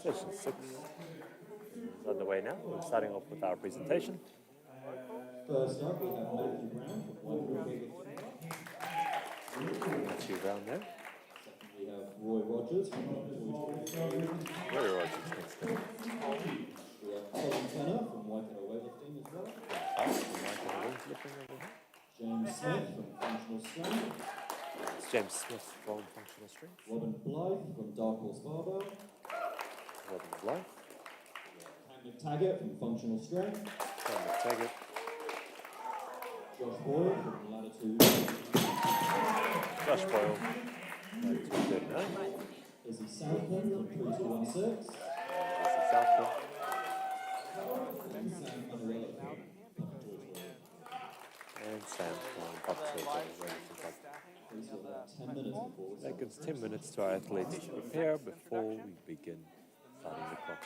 Session 6 is underway now. We're starting off with our presentation. First up, we have Matthew Brown from Weightlifting. Matthew Brown there. Second, we have Roy Rogers from Untitled. Roy Rogers next up. We have Colin Tanner from Weightlifting Weightlifting as well. Weightlifting over here. James Smith from Functional Strength. It's James Smith from Functional Strength. Robin Blythe from Dark Horse Barbell. Robin Blythe. Cam McTaggart from Functional Strength. Cam McTaggart. Josh Boyle from Latitude. Josh Boyle, Latitude 39. Izzy Southland from 3216. Izzy Southland. And Sam Manuela from Papa George. And Sam from Papa George. Please hold about 10 minutes before we That gives 10 minutes to our athletes to prepare before we begin starting the clock.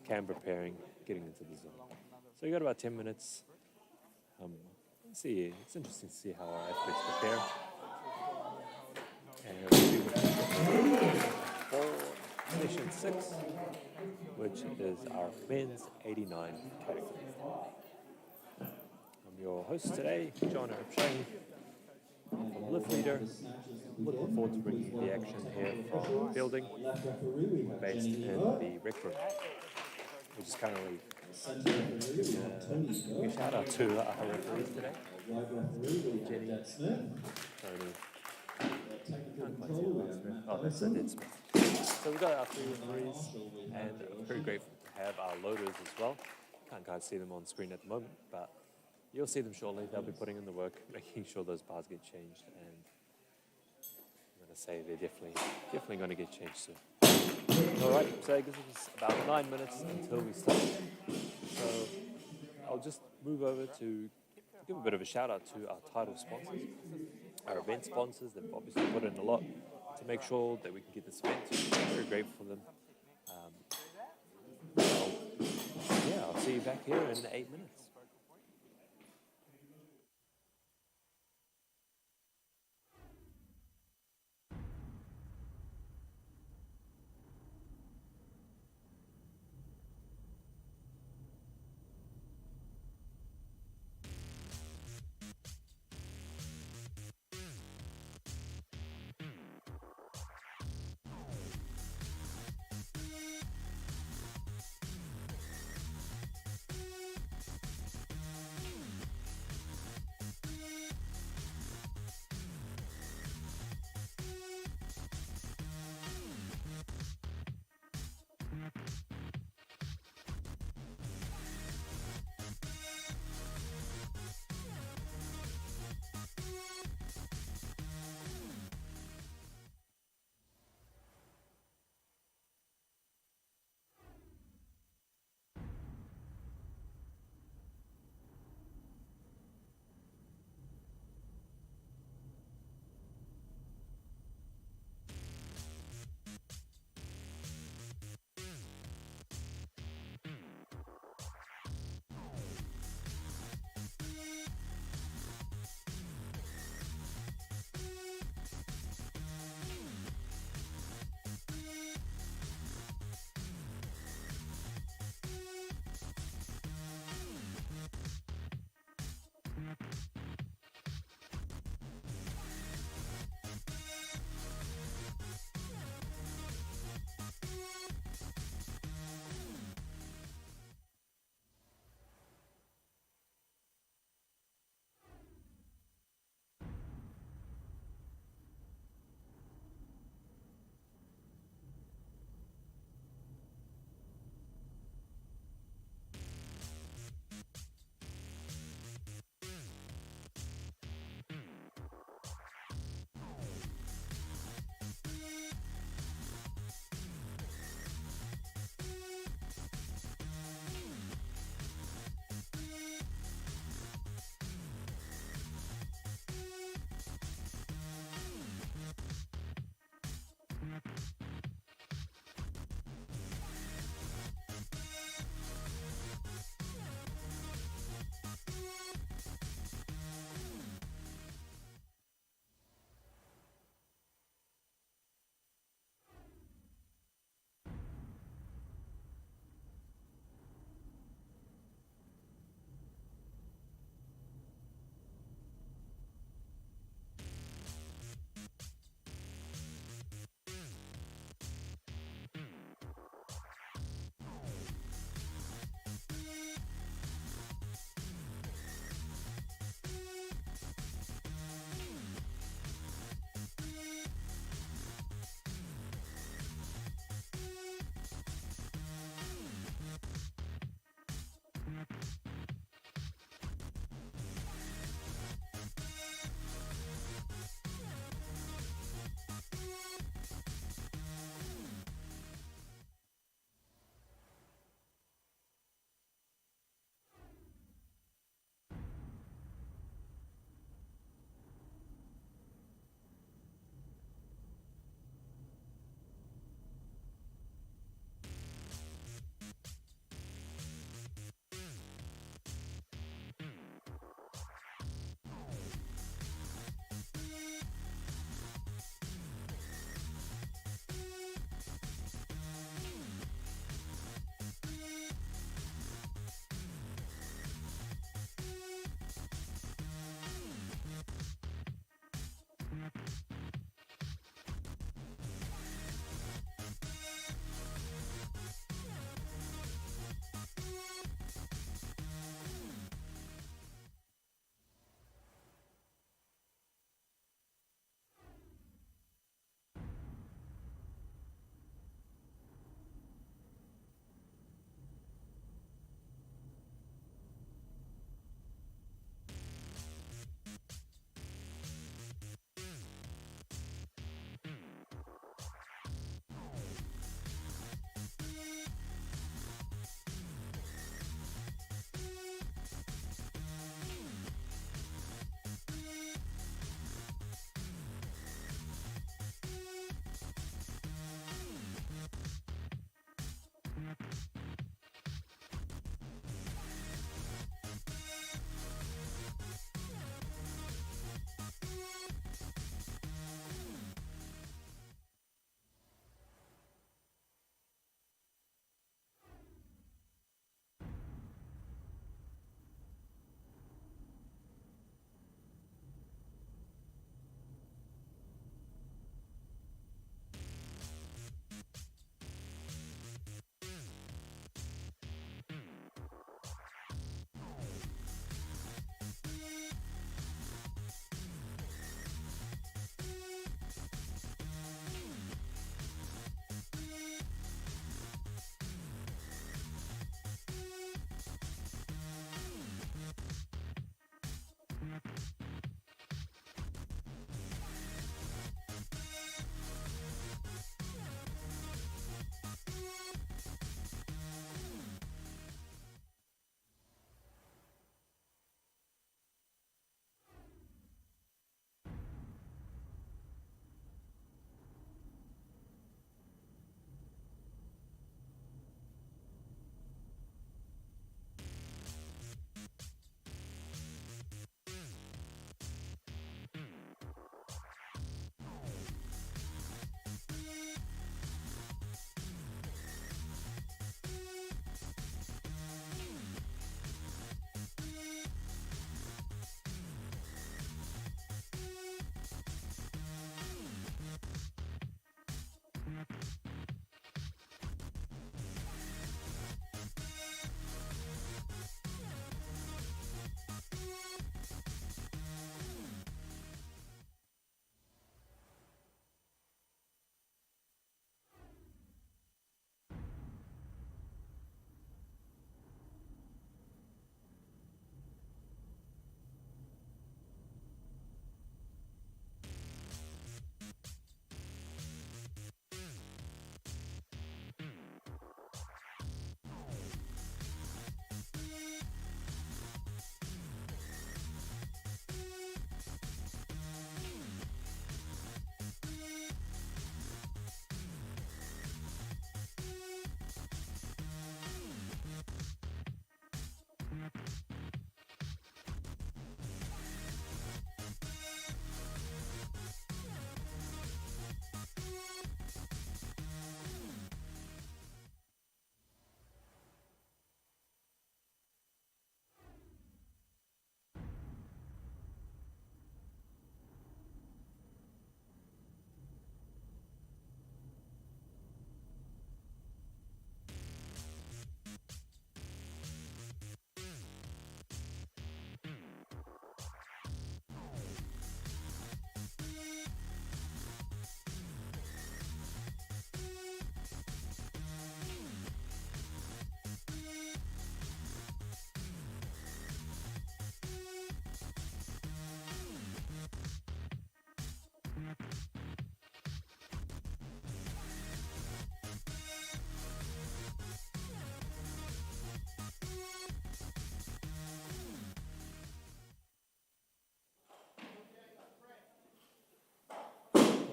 Cam preparing, getting into the zone. So you got about 10 minutes. Let's see, it's interesting to see how our athletes prepare. And we'll do for session 6, which is our men's 89 category. I'm your host today, John Erpshahi, from Blythe Leader. Looking forward to bringing you the action here from the building based in the rec room, which is currently a shout out to our referees today, Jenny, Tony, oh, that's Ed Smith. So we've got our 3 referees, and I'm very grateful to have our loaders as well. Can't quite see them on screen at the moment, but you'll see them shortly. They'll be putting in the work, making sure those bars get changed, and I'm going to say they're definitely going to get changed soon. Alright, so it gives us about 9 minutes until we start. So I'll just move over to give a bit of a shout out to our title sponsors, our event sponsors. They've obviously put in a lot to make sure that we can get this event. I'm very grateful for them. I'll see you back here in 8 minutes.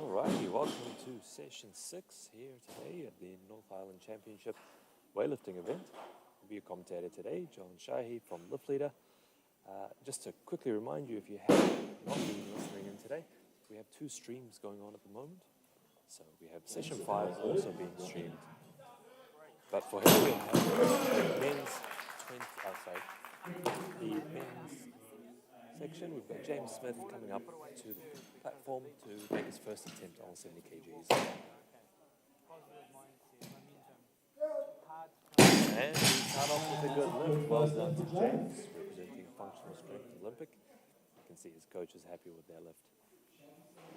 Alrighty, welcome to session 6 here today at the North Island Championship weightlifting event. I'll be your commentator today, John Shahi from Lift Leader. Just to quickly remind you, if you have not been listening in today, we have 2 streams going on at the moment. So we have session 5 also being streamed. But for here we have the men's section. We've got James Smith coming up to the platform to make his first attempt on 70 kgs. And we start off with a good lift. Well done to James, representing Functional Strength Olympic. You can see his coach is happy with their lift.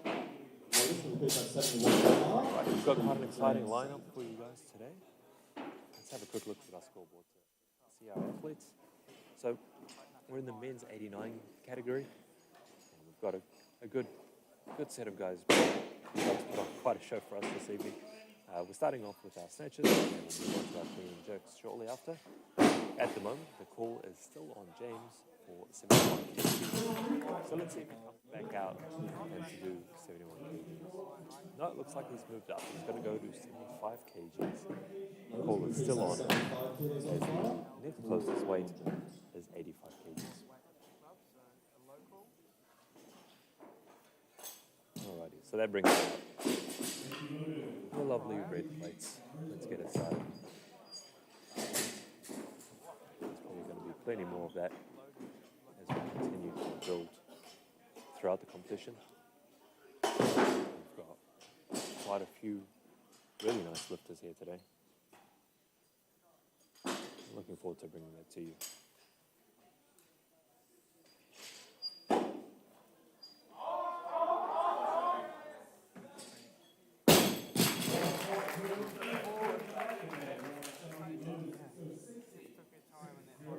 Right, we've got quite an exciting lineup for you guys today. Let's have a quick look at our scoreboard to see our athletes. So we're in the men's 89 category. And we've got a good set of guys who put on quite a show for us this evening. We're starting off with our snatches, and then we'll move on to our clean and jerks shortly after. At the moment, the call is still on James for 71 kgs. So let's see if he comes back out and to do 71 kgs. No, it looks like he's moved up. He's going to go to 75 kgs. The call is still on, as the next closest weight is 85 kgs. Alrighty, so that brings us up the lovely red plates. Let's get it started. There's probably going to be plenty more of that as we continue to build throughout the competition. We've got quite a few really nice lifters here today. I'm looking forward to bringing that to you.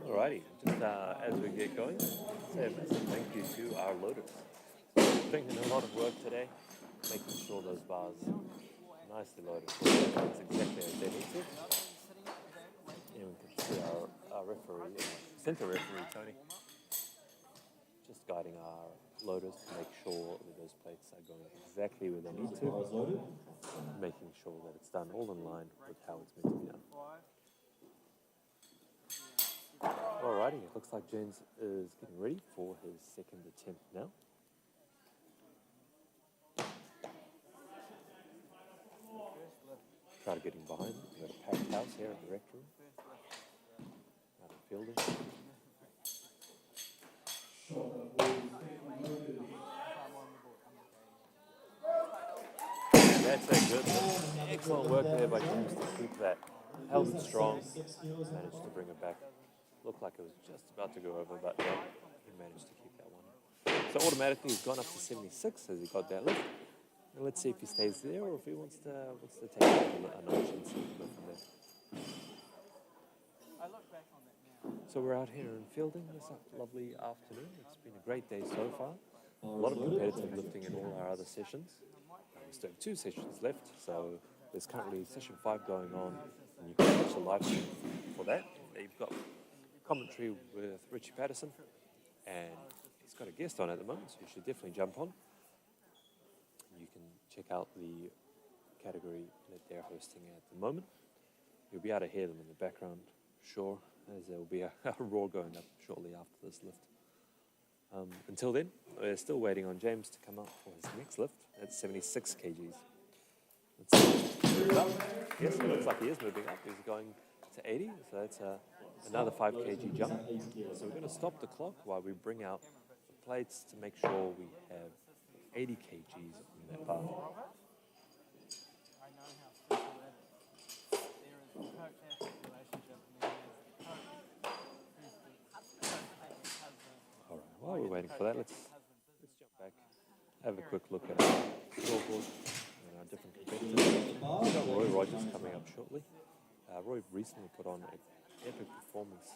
Alrighty, just as we get going, say a massive thank you to our loaders. Putting in a lot of work today, making sure those bars nicely loaded. That's exactly as they need to. And we can see our referee, center referee, Tony, just guiding our loaders to make sure that those plates are going exactly where they need to, making sure that it's done all in line with how it's meant to be done. Alrighty, it looks like James is getting ready for his second attempt now. Try to get him behind. We've got a packed house here at the rec room. Out of fielding. That's a good lift. Excellent work there by James to keep that. Held it strong, managed to bring it back. Looked like it was just about to go over, but no, he managed to keep that one. So automatically he's gone up to 76 as he got that lift. And let's see if he stays there or if he wants to take it a notch and see if he can go from there. So we're out here in Fielding this lovely afternoon. It's been a great day so far. A lot of competitive lifting in all our other sessions. We still have 2 sessions left, so there's currently session 5 going on, and you can watch the live stream for that. You've got commentary with Richie Patterson, and he's got a guest on at the moment, so you should definitely jump on. You can check out the category that they're hosting at the moment. You'll be able to hear them in the background, sure, as there will be a roar going up shortly after this lift. Until then, we're still waiting on James to come up for his next lift at 76 kgs. Let's see. Yes, it looks like he is moving up. He's going to 80, so that's another 5 kg jump. So we're going to stop the clock while we bring out the plates to make sure we have 80 kgs on that bar. While we're waiting for that, let's jump back, have a quick look at our scoreboard and our different competitors. We've got Roy Rogers coming up shortly. Roy recently put on an epic performance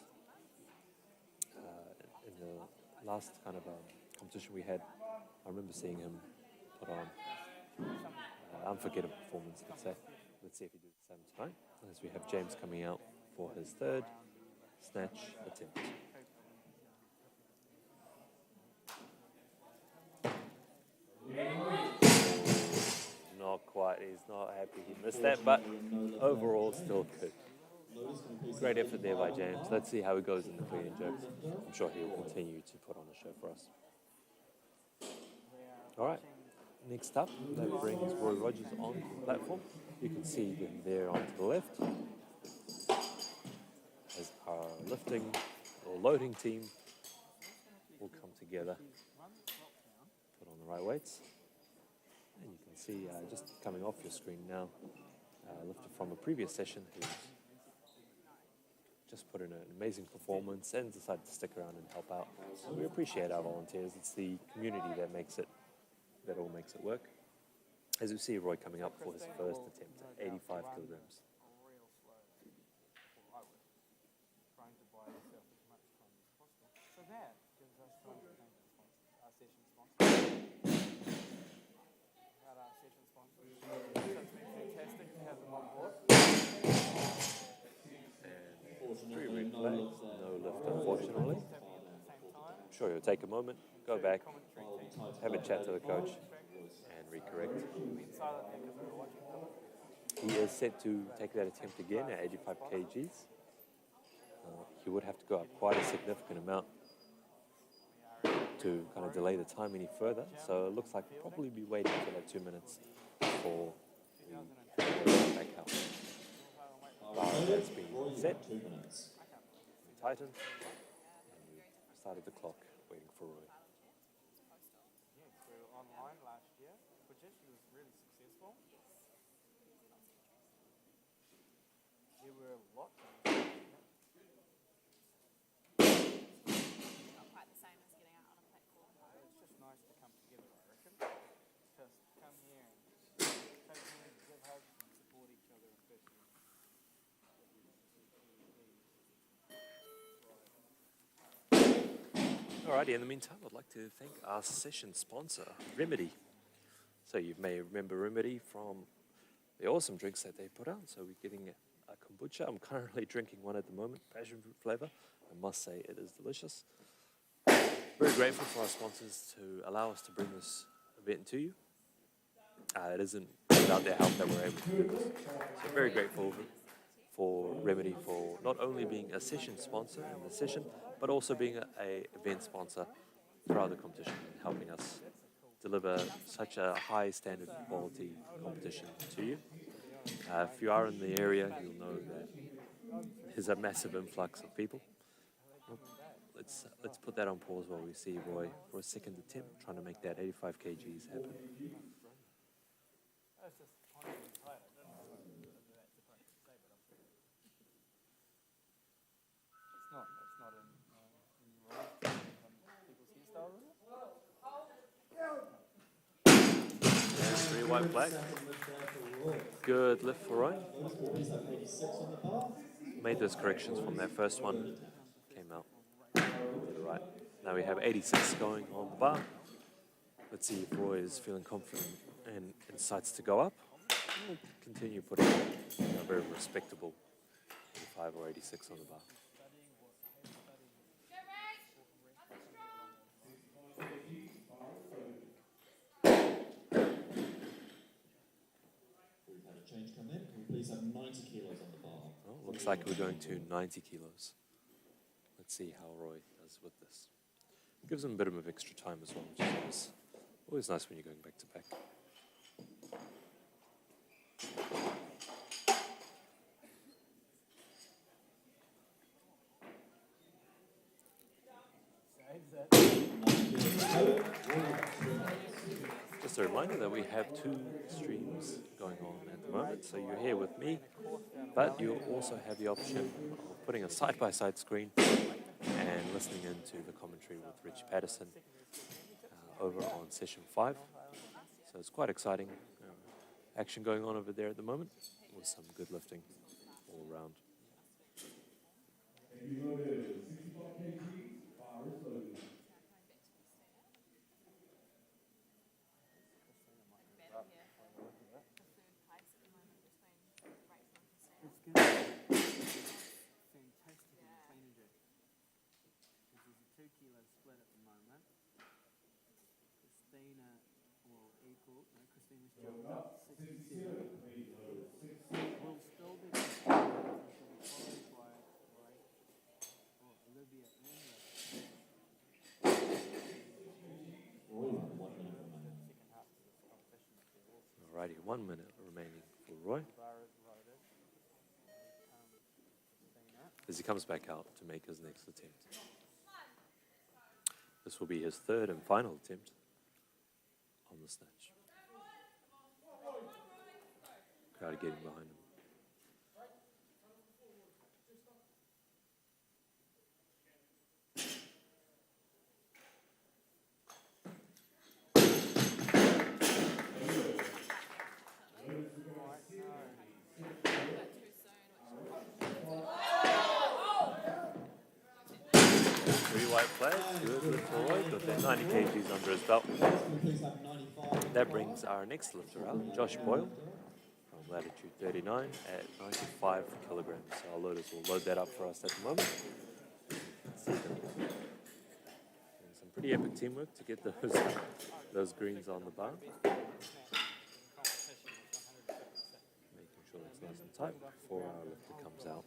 in the last kind of competition we had. I remember seeing him put on an unforgettable performance, let's say. Let's see if he does the same tonight, as we have James coming out for his 3rd snatch attempt. Not quite, he's not happy he missed that, but overall still good. Great effort there by James. Let's see how he goes in the clean and jerks. I'm sure he will continue to put on a show for us. Alright, next up, that brings Roy Rogers onto the platform. You can see him there on to the left. As our lifting or loading team will come together, put on the right weights. And you can see, just coming off your screen now, lifted from a previous session, who's just put in an amazing performance and decided to stick around and help out. So we appreciate our volunteers. It's the community that all makes it work. As you see, Roy coming up for his 1st attempt at 85 kilograms. Three red flags, no lift unfortunately. I'm sure you'll take a moment, go back, have a chat to the coach and recorrect. He is set to take that attempt again at 85 kgs. He would have to go up quite a significant amount to kind of delay the time any further. So it looks like we'll probably be waiting for that 2 minutes before we back out. Bar has been set, we tightened, and we started the clock waiting for Roy. We were online last year, which actually was really successful. There were a lot. Not quite the same as getting out on a platform. It's just nice to come together, I reckon. Just come here and take hands, give hugs, and support each other in person. Alrighty, in the meantime, I'd like to thank our session sponsor, Remedy. So you may remember Remedy from the awesome drinks that they put out. So we're getting a kombucha. I'm currently drinking one at the moment, passion fruit flavor. I must say it is delicious. Very grateful for our sponsors to allow us to bring this event to you. It isn't without their help that we're able to do this. So very grateful for Remedy for not only being a session sponsor in the session, but also being a event sponsor throughout the competition and helping us deliver such a high standard quality competition to you. If you are in the area, you'll know that there's a massive influx of people. Let's put that on pause while we see Roy for a 2nd attempt, trying to make that 85 kgs happen. white flag. Good lift for Roy. Made those corrections from that first one. Came out to the right. Now we have 86 going on the bar. Let's see if Roy is feeling confident and decides to go up. We'll continue putting a very respectable 85 or 86 on the bar. We've had a change come in. Can we please have 90 kilos on the bar? Well, looks like we're going to 90 kilos. Let's see how Roy does with this. Gives him a bit of extra time as well, which is always nice when you're going back to back. Just a reminder that we have 2 streams going on at the moment, so you're here with me, but you also have the option of putting a side-by-side screen and listening into the commentary with Rich Patterson over on session 5. So it's quite exciting action going on over there at the moment with some good lifting all around. Christina's jumped up 67. Will still be followed by Olivia and Alrighty, 1 minute remaining for Roy. As he comes back out to make his next attempt. This will be his 3rd and final attempt on the snatch. Crowd getting behind him. White flag, good lift for Roy, got that 90 kgs under his belt. That brings our next lifter out, Josh Boyle, from latitude 39 at 95 kilograms. So our loaders will load that up for us at the moment. Let's see them. And some pretty epic teamwork to get those greens on the bar. Making sure it's nice and tight before our lifter comes out.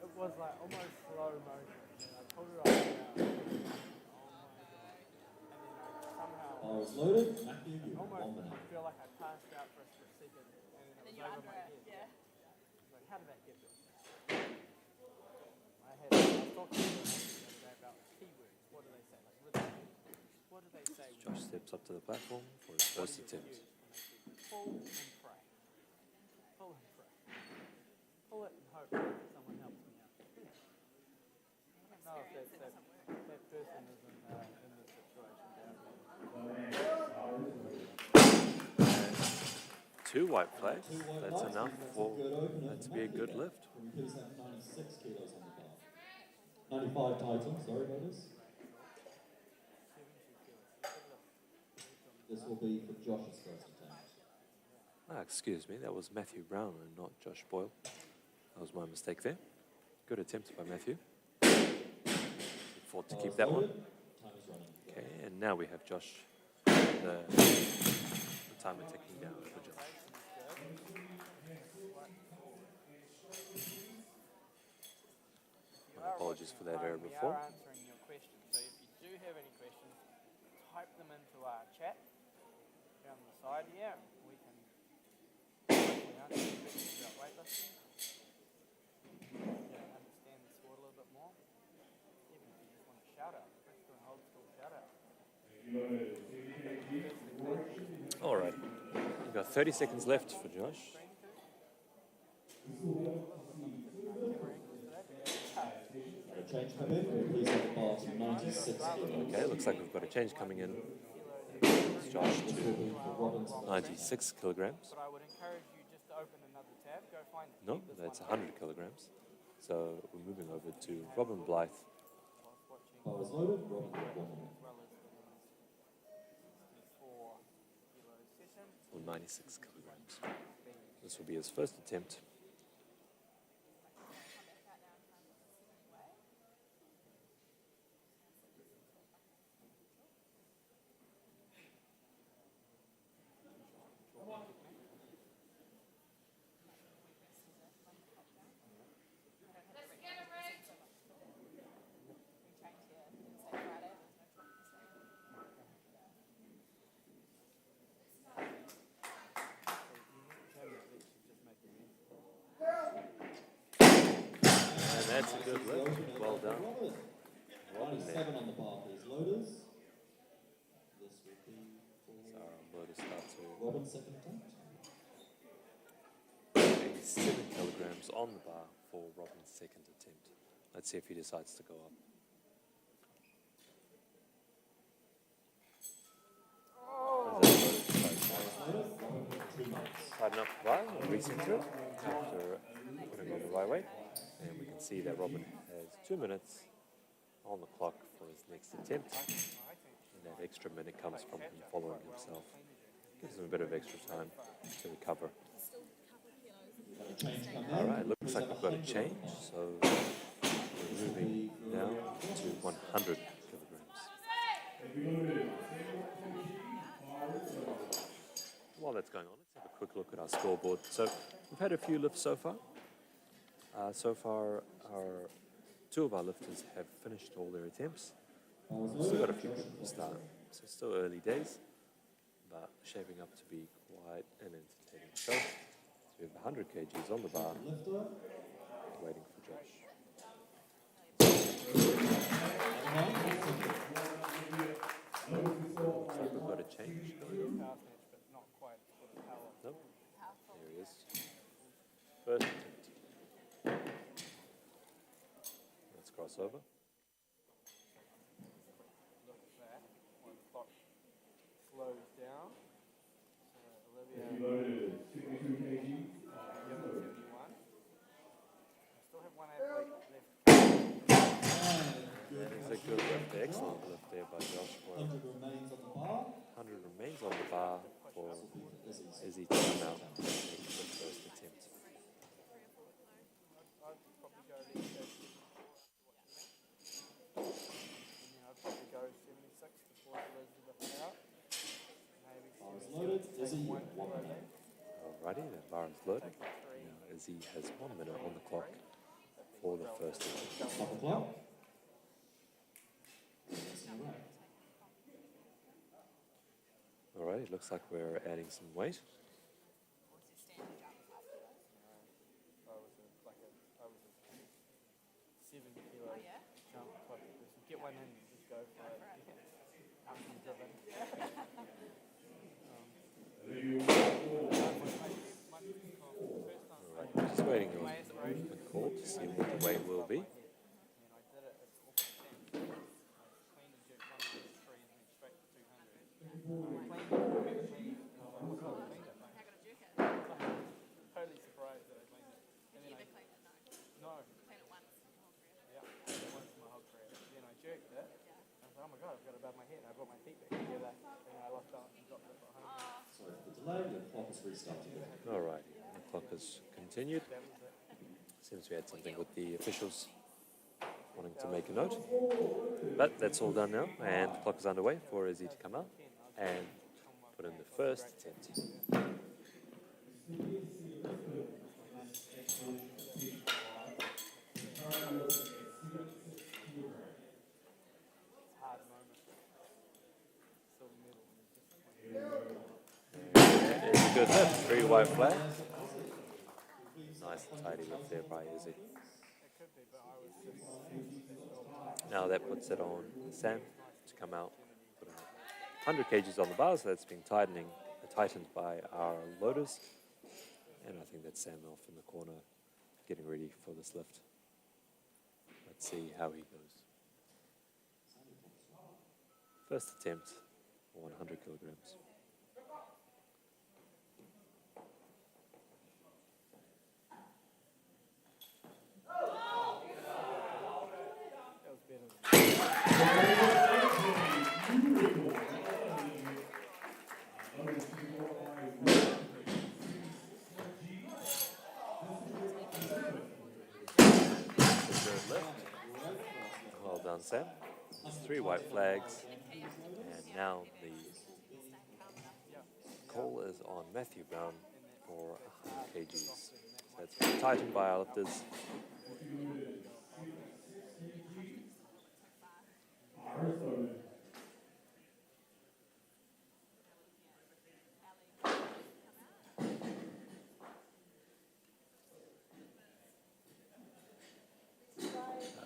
It was like almost slow motion. I pulled it off now. And then somehow Bar is loaded. Matthew, you have 1 almost minute. feel like I passed out for a split second and then it was over my head. Yeah. Like, how did that get there? I was talking to them the other day about keywords. What do they say? Like rhythm. What do they say? Josh steps up to the platform for his first attempt. Pull and pray. Pull and pray. Pull it and hope someone helps me out. I don't know if that person is in this situation down there. 2 white flags. That's enough for that to be a good lift. Can we please have 96 kilos on the bar? 95 Titans, sorry notice. This will be for Josh's first attempt. Excuse me, that was Matthew Brown and not Josh Boyle. That was my mistake there. Good attempt by Matthew. Fought to keep that one. Time is running. Okay, and now we have Josh. The timer ticking down for Josh. My apologies for that error before. We are answering your questions, so if you do have any questions, type them into our chat down the side here. We can answer your questions about weightlifting. Understand the sport a little bit more. Even if you just want a shout out, let's do an old school shout out. Alright, we've got 30 seconds left for Josh. A change come in. Can we please have the bar to 96 kilos? Okay, looks like we've got a change coming in. takes Josh to 96 kilograms. But I would encourage you just to open another tab, go find it. No, Keep this that's one 100 kilograms. So we're moving over to Robin Blythe, whilst watching, Bar is loaded, Robin as 1 minute. well as the men's 64 kilo session. or 96 kilograms. This will be his first attempt. And that's a good lift. Well done. Robin there. 97 on the bar for his loaders. This will be So our loaders start to Robin's second attempt. 87 kilograms on the bar for Robin's second attempt. Let's see if he decides to go up. Tighten up the bar and recenter it after putting it on the right way. And we can see that Robin has 2 minutes on the clock for his next attempt. And that extra minute comes from him following himself. Gives him a bit of extra time to recover. Change come in. Alright, looks like we've got a change. So we're moving now to 100 kilograms. While that's going on, let's have a quick look at our scoreboard. So we've had a few lifts so far. Two of our lifters have finished all their attempts. We've still got a few people to start. So it's still early days, but shaping up to be quite an entertaining show. So we have 100 kgs on the bar, Lifter. waiting for Josh. Looks like we've got a change going on. Power snatch, but not quite for the power. Nope. There he is. First attempt. Let's cross over. Look at that. When the clock slows down. So Olivia. 71. We still have one athlete left. That is a good lift. Excellent lift there by Josh Boyle. 100 remains on the bar. 100 remains on the bar for Izzy to come out and make the first attempt. I'd probably go left. I'd probably go 76 before Elizabeth out. Maybe Bar is 77, loaded. take Izzy, 1 1 kilo minute. left. Alrighty, that bar is loaded. Take the 3. Now Izzy has 1 minute on the clock for the first attempt. Stop the clock. That's all right. Alright, it looks like we're adding some weight. I was a 7 kilo jump type of person. Get one in and just go for it. I'm driven. Alright, just waiting on the call to see what the weight will be. And I did it at 4%. I cleaned and jerked 133 and went straight to 200. Totally surprised that I cleaned it. And then no. Yeah, once in my whole career. Then I jerked it. I was like, oh my god, I've got it above my head. I brought my feet back together. And I lost balance and dropped it at home. Sorry for the delay. The clock is restarted. Alright, the clock has continued. That was it. Seems we had something with the officials wanting to make a note. But that's all done now, and the clock is underway for Izzy to come out and put in the first attempt. Hard moment. Silver medal. That is a good lift, 3 white flag. Nice and tidy lift there by Izzy. It could be, but I was just Now that puts it on Sam to come out, put 100 kgs on the bar, so that's been tightened by our loaders. And I think that's Sam off in the corner getting ready for this lift. Let's see how he goes. First attempt for 100 kilograms. That was better. Good lift. Well done, Sam. There's 3 white flags, and now the call is on Matthew Brown for 100 kgs. So it's been tightened by our lifters.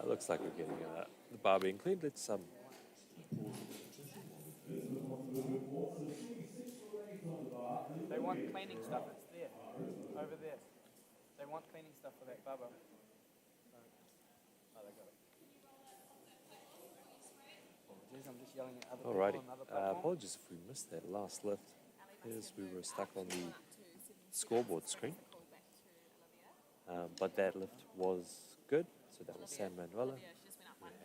Looks like we're getting the bar being cleaned. Let's They want cleaning stuff, it's there, over there. They want cleaning stuff for that bubble. Oh, they got it. Jeez, I'm just yelling at other people alrighty. on other platforms. Apologies if we missed that last lift. As we were stuck on the scoreboard screen. But that lift was good. So that was Sam Manuela. We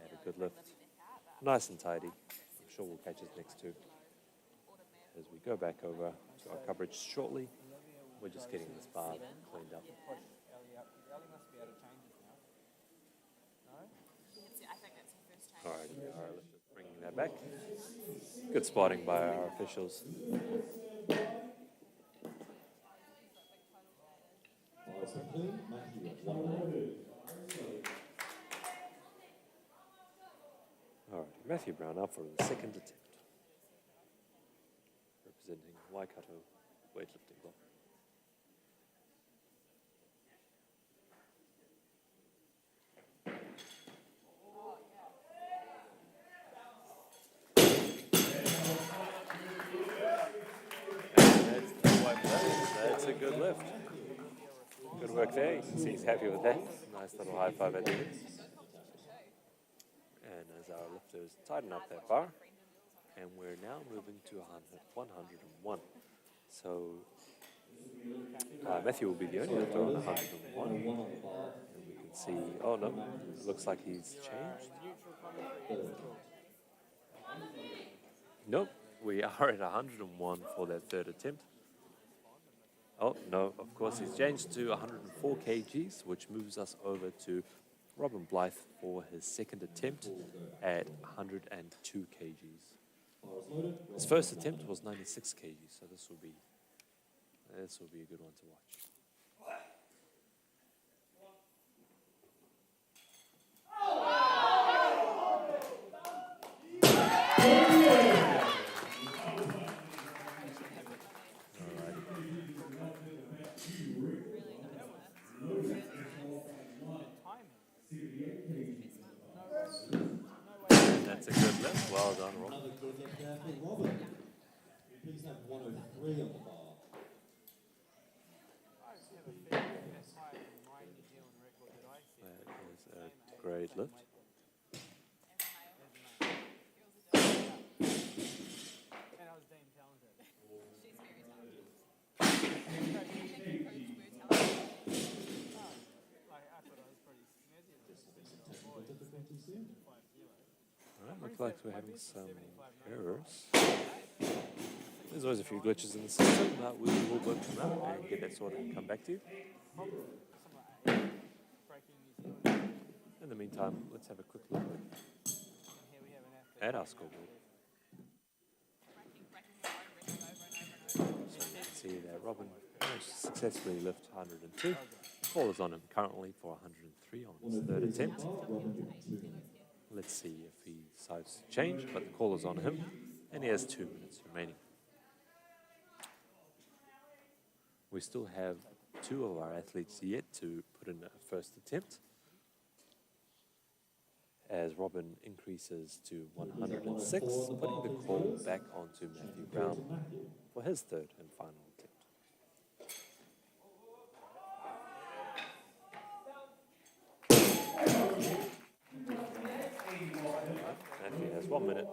had a good lift. Nice and tidy. I'm sure we'll catch his next 2. As we go back over to our coverage shortly, we're just getting this bar cleaned up. Push Ellie up. Ellie must be able to change it now. No? I think that's the first change. Alrighty, our lifters bringing that back. Good spotting by our officials. Alright, Matthew Brown up for the second attempt. Representing Waikato Weightlifting Club. That's a good lift. Good work there. You can see he's happy with that. Nice little high five at the end. And as our lifters tighten up that bar, and we're now moving to 101. So Matthew will be the only lifter on 101. And we can see, oh no, it looks like he's changed. Nope, we are at 101 for that third attempt. Oh, no, of course, he's changed to 104 kgs, which moves us over to Robin Blythe for his second attempt at 102 kgs. His first attempt was 96 kgs, so this will be a good one to watch. That's a good lift. Well done, Rob. Another good lift there for Robin. Please have 103 on the bar. I just have a feeling that's higher than my New Zealand record that I set. That is a great lift. And I was damn talented. She's very talented. I think the coach were telling me. I thought I was pretty snazzy. Just Difficulties here? 5 kilos. Alright, looks like we're having some errors. There's always a few glitches in the system, but we will work them out and get that sorted and come back to you. Breaking New Zealand. In the meantime, let's have a quick look And here we have an athlete. at our scoreboard. Breaking her own record over and over and over. So you can see that Robin managed to successfully lift 102. Call is on him currently for 103 on his third attempt. Let's see if he decides to change, but the call is on him, and he has 2 minutes remaining. We still have 2 of our athletes yet to put in a first attempt, as Robin increases to 106, putting the call back onto Matthew Brown for his third and final attempt. Matthew has 1 minute.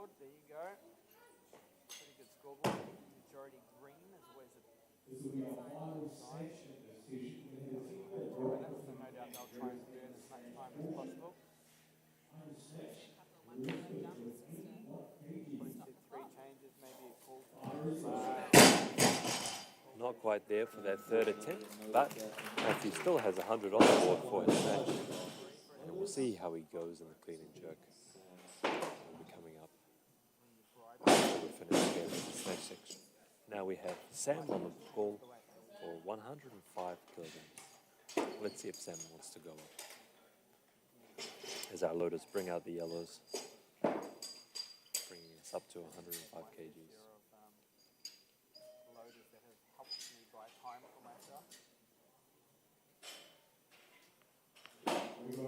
scoreboard. There you go. Pretty good scoreboard. Majority green is always a This will be our final section of the session. We have 2 minutes, so no doubt they'll try and burn as much time as possible. final section. Couple of one-time jumps just to Probably said 3 changes, maybe a call. Not quite there for that third attempt, but Matthew still has 100 on the board for his match. And we'll see how he goes in the clean and jerk. We'll be coming up after we finish here with the snatch section. Now we have Sam on the call for 105 kilograms. Let's see if Sam wants to go up. As our loaders bring out the yellows, bringing us up to 105 kgs. Loaders that have helped me buy time for myself.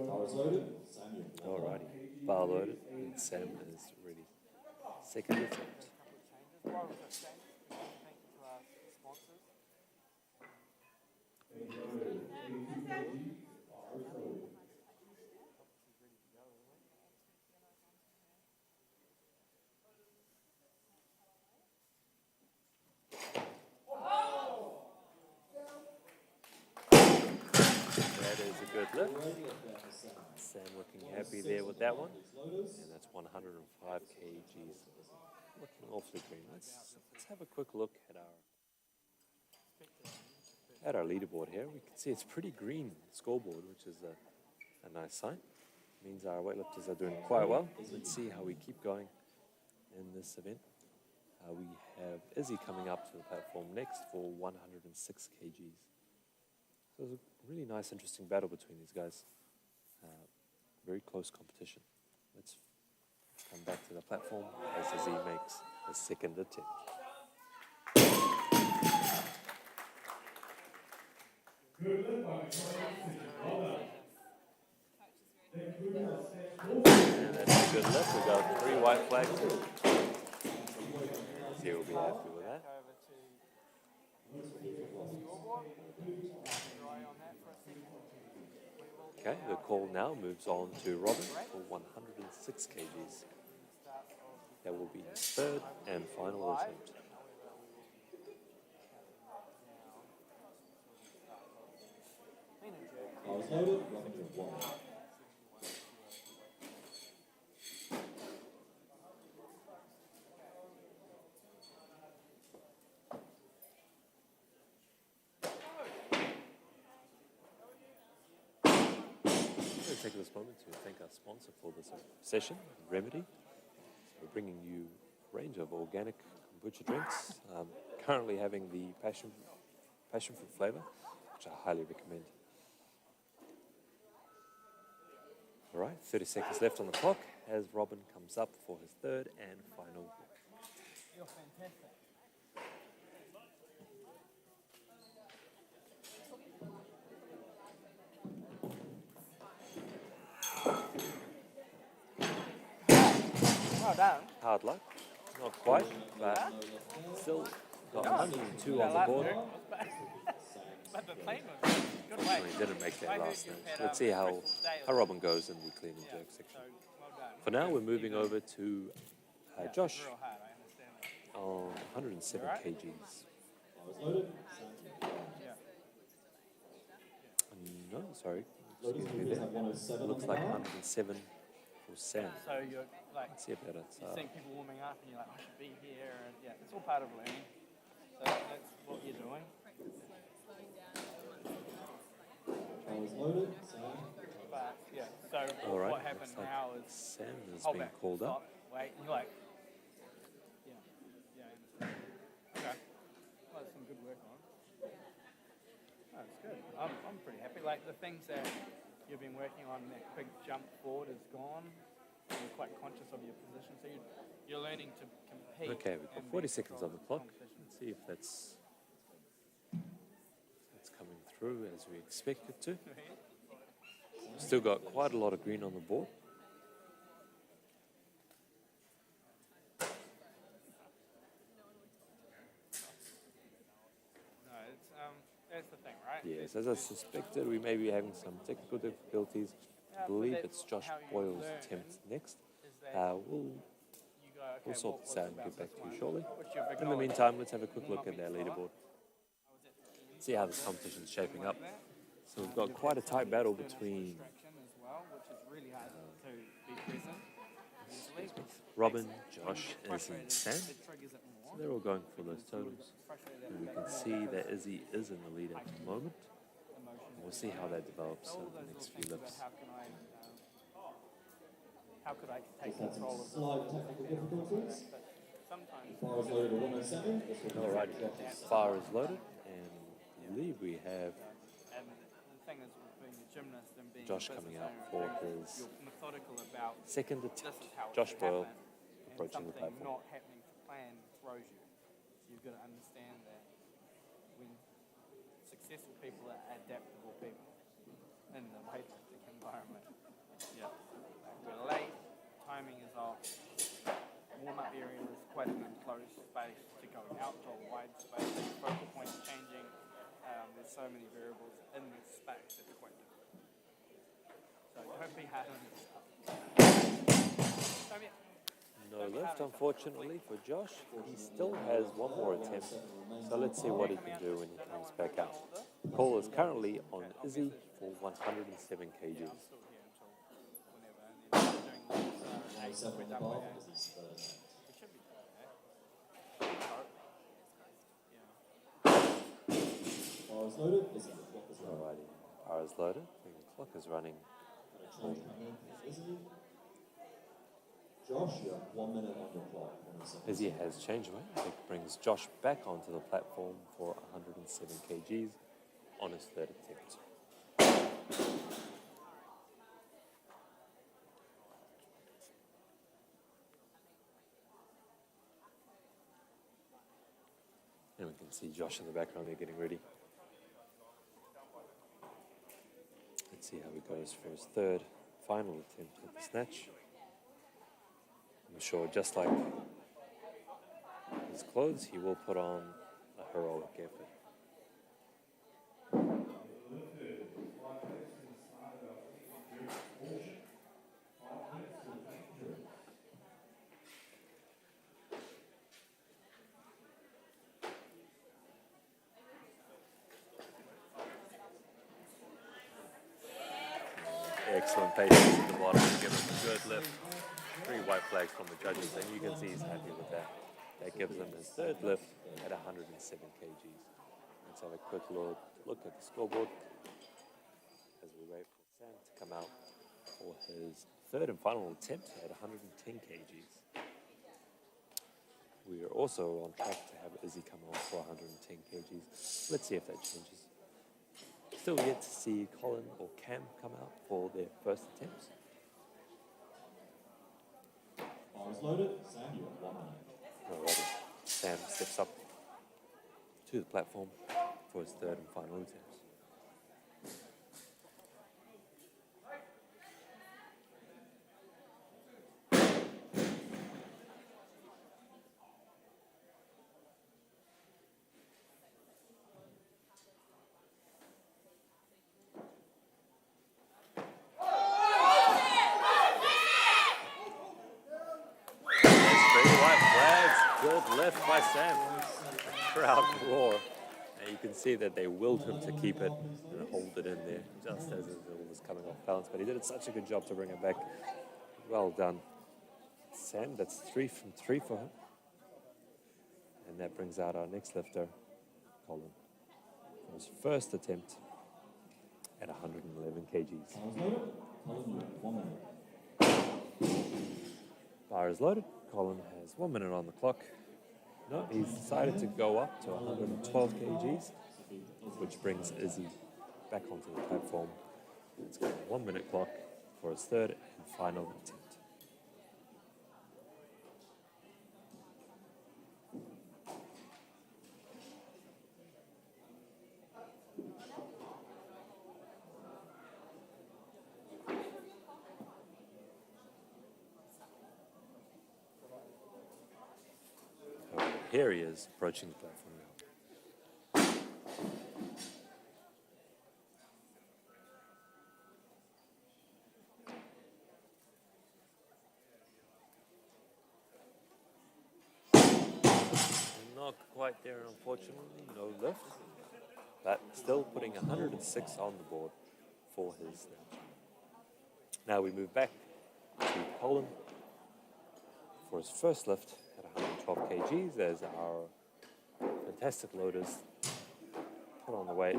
Power's loaded. Samuel. Alrighty, bar loaded, and Sam is ready. Second attempt. Changes. While we've got thank you to our sponsors. That is a good lift. Sam looking happy there with that one. And that's 105 kgs. Looking awfully green. Let's have a quick look at our leaderboard here. We can see it's pretty green scoreboard, which is a nice sign. Means our weightlifters are doing quite well. Let's see how we keep going in this event. We have Izzy coming up to the platform next for 106 kgs. So it was a really nice, interesting battle between these guys. Very close competition. Let's come back to the platform as Izzy makes a second attempt. And that's a good lift. We got 3 white flags. Izzy will be happy with that. Over to scoreboard. Dry on that for a second. Okay, the call now moves on to Robin for 106 kgs. That will be his third and final attempt. Power's loaded. Robin to 1. We'll take this moment to thank our sponsor for this session, Remedy. So we're bringing you a range of organic kombucha drinks. Currently having the passion fruit flavor, which I highly recommend. All right, 30 seconds left on the clock as Robin comes up for his third and final walk. You're fantastic. Well done. Hard luck, not quite, but still got 102 on the board. But the plane was good way. He didn't make that last night. Let's see how Robin goes in the clean and jerk section. So, well done. For now, we're moving over to Josh Real hard, I understand that. on 107 kgs. Power's loaded. Yeah. No, sorry. Loaders Excuse me movers there. have 107 Looks on like the bar. 107 for Sam. So you're like, Let's see if that's you're seeing people warming up and you're like, I should be here. And yeah, it's all part of learning. So that's what you're doing. Power's loaded. Sam. But yeah, so all right. what happened Looks like now is Sam has hold been back, called stop, up. wait, and you're like, yeah, I understand. Okay, well, that's some good work on. Oh, it's good. I'm pretty happy. Like the things that you've been working on, that big jump forward is gone. You're quite conscious of your position, so you're learning to compete. Okay, we've got and 40 be seconds on the strong clock. in competition. Let's see if that's coming through as we expect it to. Still got quite a lot of green on the board. No, it's that's the thing, right? Yes, as I suspected, we may be having some technical difficulties. I but believe that's it's Josh how you Boyle's learn. attempt next. Is that We'll you go, okay, we'll sort this out and get back to you shortly. which you've In the acknowledged. meantime, let's have a quick look at their leaderboard. See how this competition's shaping up. So we've got quite a tight battle between Distraction as well, which is really hard to be present easily. Robin, Josh, Izzy, and Sam. It triggers it more. So they're all going for those totals. Frustrated And we can see that Izzy is in the lead at the moment. And we'll see how that develops all over of the those next little few things laps. about how could I take Just had some control of slight technical difficulties. but sometimes Far as loaded at 107. This will be Alright, Josh's far is loaded, and I believe we have and the thing is with being a gymnast and being Josh a coming business out owner, for his you're methodical about second this attempt. is how it Josh should Boyle happen, and approaching the something platform. not happening to plan throws you. So you've got to understand that when successful people are adaptable people in the weightlifting environment. Yeah. We're late, timing is off, warm-up area is quite an enclosed space to going out to a wide space, focal point changing. There's so many variables in this space, it's quite difficult. So don't be hard on yourself. Don't be, No lift, unfortunately, for Josh. He still has one more attempt, so let's see what he can do when he comes back out. Cole is currently on Izzy for 107 kgs. I'm still here until whenever, and then doing this 8 107 we're on the done bar. by 8. This is third. We should be doing that. Hope. Yeah. Far as loaded. This is the clock as well. Alrighty, R is loaded, and the clock is running. And a change coming in for Izzy. Josh, you have 1 minute on your clock. 107. Izzy has changed weight. It brings Josh back onto the platform for 107 kgs on his third attempt. And we can see Josh in the background there getting ready. Let's see how he goes for his third, final attempt at the snatch. I'm sure just like his clothes, he will put on a heroic effort. Excellent patience at the bottom to give him a good lift. 3 white flags from the judges, and you can see he's happy with that. That gives him his third lift at 107 kgs. Let's have a quick look at the scoreboard as we wait for Sam to come out for his third and final attempt at 110 kgs. We are also on track to have Izzy come on for 110 kgs. Let's see if that changes. Still yet to see Colin or Cam come out for their first attempts. Bar is loaded. Sam, you have 1 minute. Alrighty. Sam steps up to the platform for his third and final attempts. Good lift by Sam. The crowd roar. And you can see that they willed him to keep it and hold it in there just as it was coming off balance. But he did such a good job to bring it back. Well done, Sam. That's 3 from 3 for him. And that brings out our next lifter, Colin, for his first attempt at 111 kgs. Bar is loaded. Colin, you have 1 minute. Bar is loaded. Colin has 1 minute on the clock. No, he's decided to go up to 112 kgs, which brings Izzy back onto the platform. It's got a 1 minute clock for his third and final attempt. Here he is approaching the platform now. not quite there, unfortunately, no lift, but still putting 106 on the board for his snatch. Now we move back to Colin for his first lift at 112 kgs as our fantastic loaders put on the weight,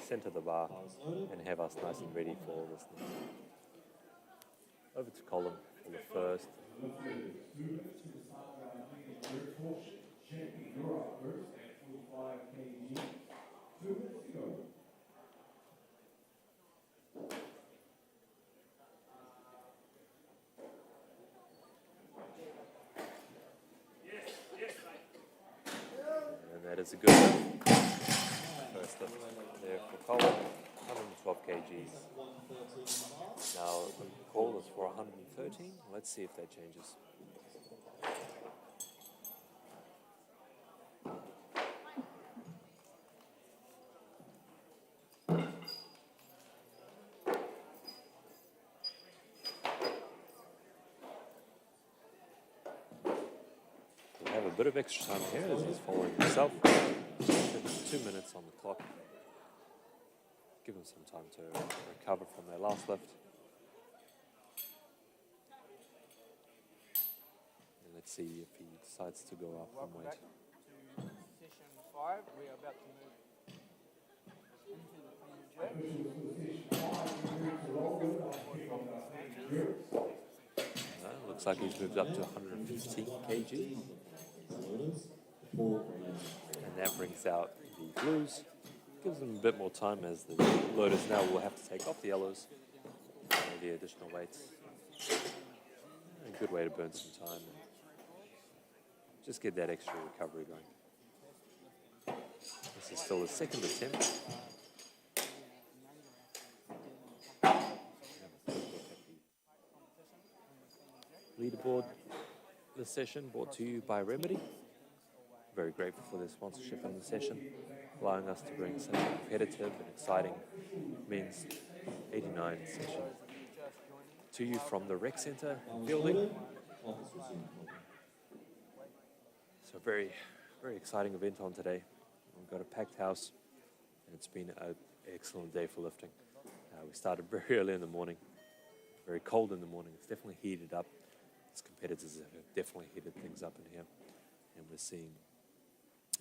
center the bar, and have us nice and ready for this lift. Over to Colin for the first. And that is a good lift. First lift there for Colin, 112 kgs. Now the call is for 113. Let's see if that changes. We'll have a bit of extra time here as he's following himself. 2 minutes on the clock. Give him some time to recover from their last lift. And let's see if he decides to go up from Welcome weight. back to session 5. We are about to move into the clean and jerk. Looks like he's moved up to 115 kg. And that brings out the blues. Gives them a bit more time as the loaders now will have to take off the yellows and the additional weights. A good way to burn some time and just get that extra recovery going. This is still the second attempt. Leaderboard this session brought to you by Remedy. Very grateful for their sponsorship in the session, allowing us to bring such a competitive and exciting men's 89 session to you from the rec centre building. So very, very exciting event on today. We've got a packed house and it's been an excellent day for lifting. We started very early in the morning, very cold in the morning. It's definitely heated up. Its competitors have definitely heated things up in here, and we're seeing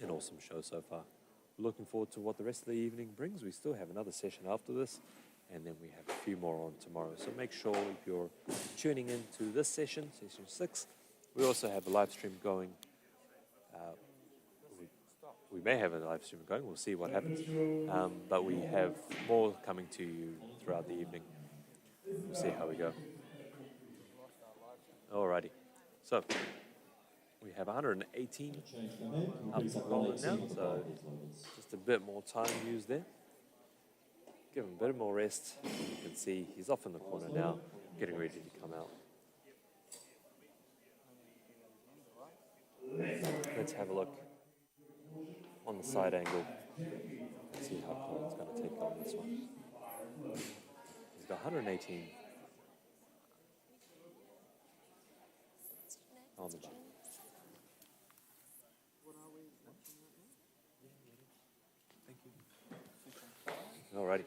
an awesome show so far. Looking forward to what the rest of the evening brings. We still have another session after this, and then we have a few more on tomorrow. So make sure if you're tuning into this session, session 6, we also have a live stream going. We may have a live stream going. We'll see what happens. But we have more coming to you throughout the evening. We'll see how we go. Alrighty. So we have 118 up for Colin now, so just a bit more time used there. Give him a bit more rest. You can see he's off in the corner now, getting ready to come out. Let's have a look on the side angle. See how Colin's going to take on this one. He's got 118 on the bar. Thank you. Alrighty.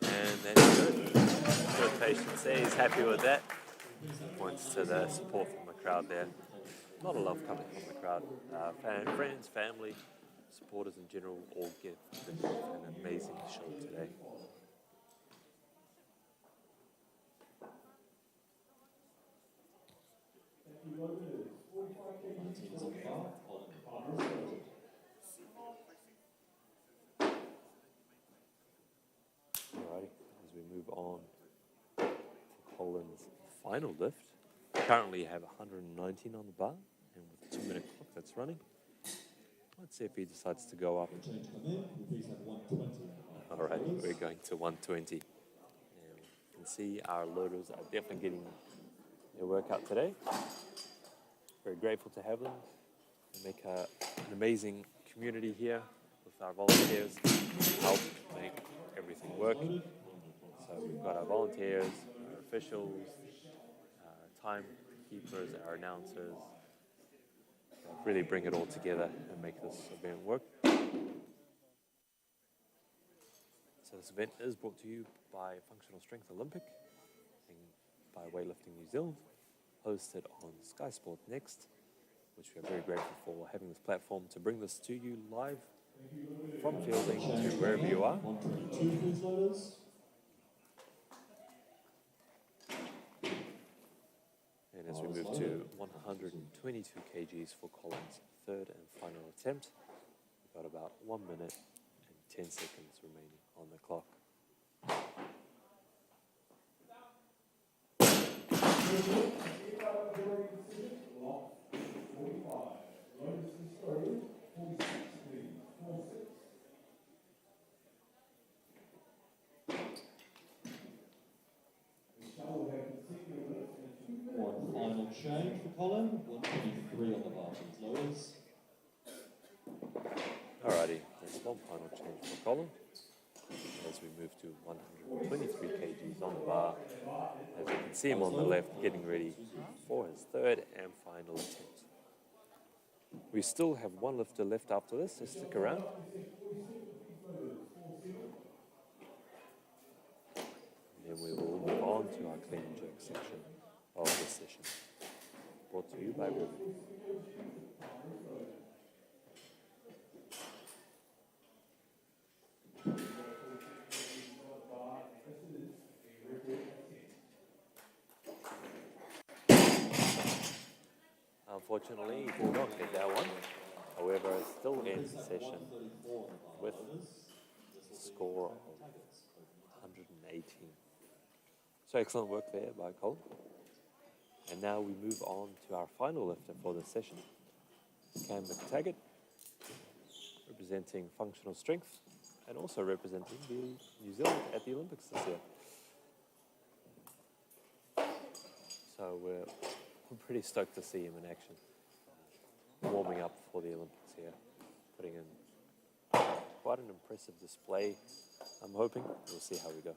And that's good. Good patience there. He's happy with that. Points to the support from the crowd there. Not a lot coming from the crowd. Friends, family, supporters in general all give an amazing show today. Alrighty, as we move on to Colin's final lift. Currently have 119 on the bar, and with a 2-minute clock that's running. Let's see if he decides to go up. Alright, we're going to 120. And you can see our loaders are definitely getting their workout today. Very grateful to have them. They make an amazing community here with our volunteers to help make everything work. So we've got our volunteers, our officials, time keepers, our announcers, really bring it all together and make this event work. So this event is brought to you by Functional Strength Olympic and by Weightlifting New Zealand, hosted on skysportnext, which we are very grateful for having this platform to bring this to you live from fielding to wherever you are. 122, please, loaders. And as we move to 122 kgs for Colin's third and final attempt, we've got about 1 minute and 10 seconds remaining on the clock. One final change for Colin. 123 on the bar, please, loaders. Alrighty, there's one final change for Colin as we move to 123 kgs on the bar. As you can see him on the left getting ready for his third and final attempt. We still have one lifter left after this, so stick around. And then we will move on to our clean and jerk section of this session. Brought to you by Boyle. Unfortunately, he did not get that one. However, it still ends the session with a score of 118. So excellent work there by Colin. And now we move on to our final lifter for this session, Cam McTaggart, representing functional strength and also representing New Zealand at the Olympics this year. So we're pretty stoked to see him in action, warming up for the Olympics here, putting in quite an impressive display. I'm hoping we'll see how we go.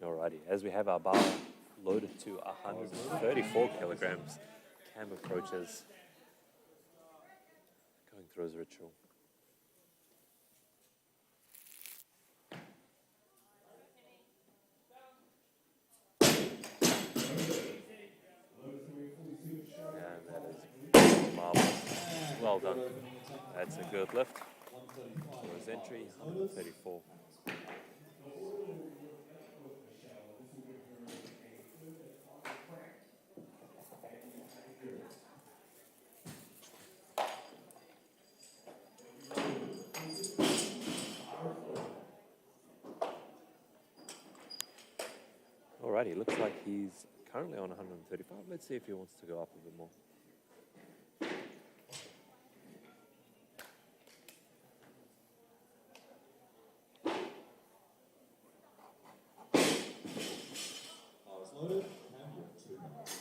Alrighty, as we have our bar loaded to 134 kilograms, Cam approaches, going through his ritual. And that is marvelous. Well done. That's a good lift for his entry, 134. Alrighty, looks like he's currently on 135. Let's see if he wants to go up a bit more. Bars loaded. Cam, you have 2 minutes.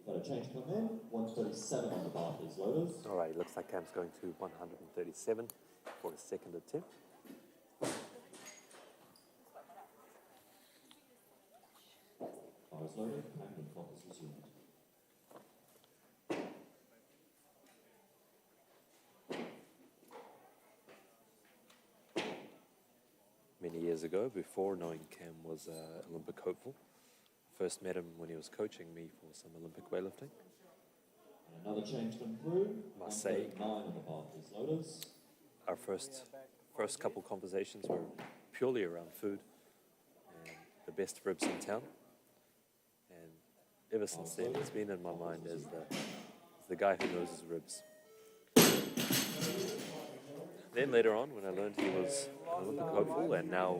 Got a change come in. 137 on the bar, please, loaders. Alright, looks like Cam's going to 137 for his second attempt. Bars loaded. Cam, the clock is resumed. Many years ago, before knowing Cam was an Olympic hopeful, first met him when he was coaching me for some Olympic weightlifting. And another change come through. Marseille. 139 on the bar, please, loaders. Our first couple conversations were purely around food and the best ribs in town. And ever since then, it's been in my mind as the guy who knows his ribs. Then later on, when I learned he was an Olympic hopeful and now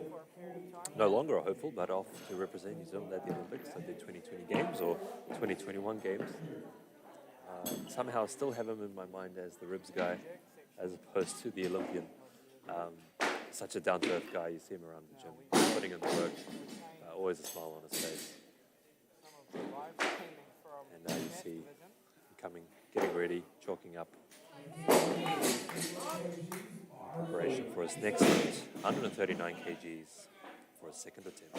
no longer a hopeful, but off to represent New Zealand at the Olympics at the 2020 Games or 2021 Games, somehow still have him in my mind as the ribs guy, as opposed to the Olympian. Such a down-to-earth guy. You see him around the gym, putting in the work, always a smile on his face. And now you see him coming, getting ready, chalking up. Preparation for his next lift, 139 kgs for his second attempt.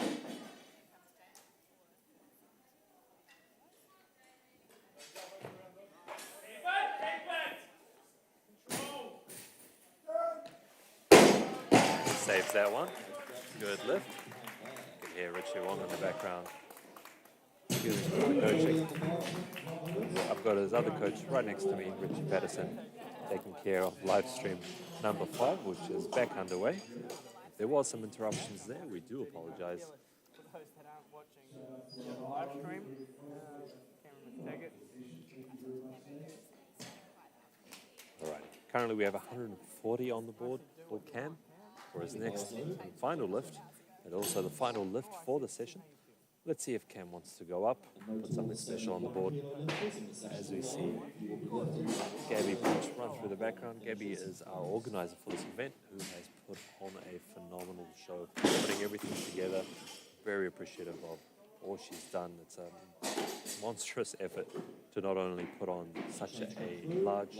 Saves that one. Good lift. You can hear Richie Wong in the background. Coaching. I've got his other coach right next to me, Richie Patterson, taking care of live stream number 5, which is back underway. If there was some interruptions there, we do apologize. For those that aren't watching the live stream, Cameron McTaggart. Alright, currently we have 140 on the board for Cam for his next and final lift, and also the final lift for the session. Let's see if Cam wants to go up, put something special on the board. As we see Gabby Punch run through the background. Gabby is our organizer for this event, who has put on a phenomenal show, putting everything together. Very appreciative of all she's done. It's a monstrous effort to not only put on such a large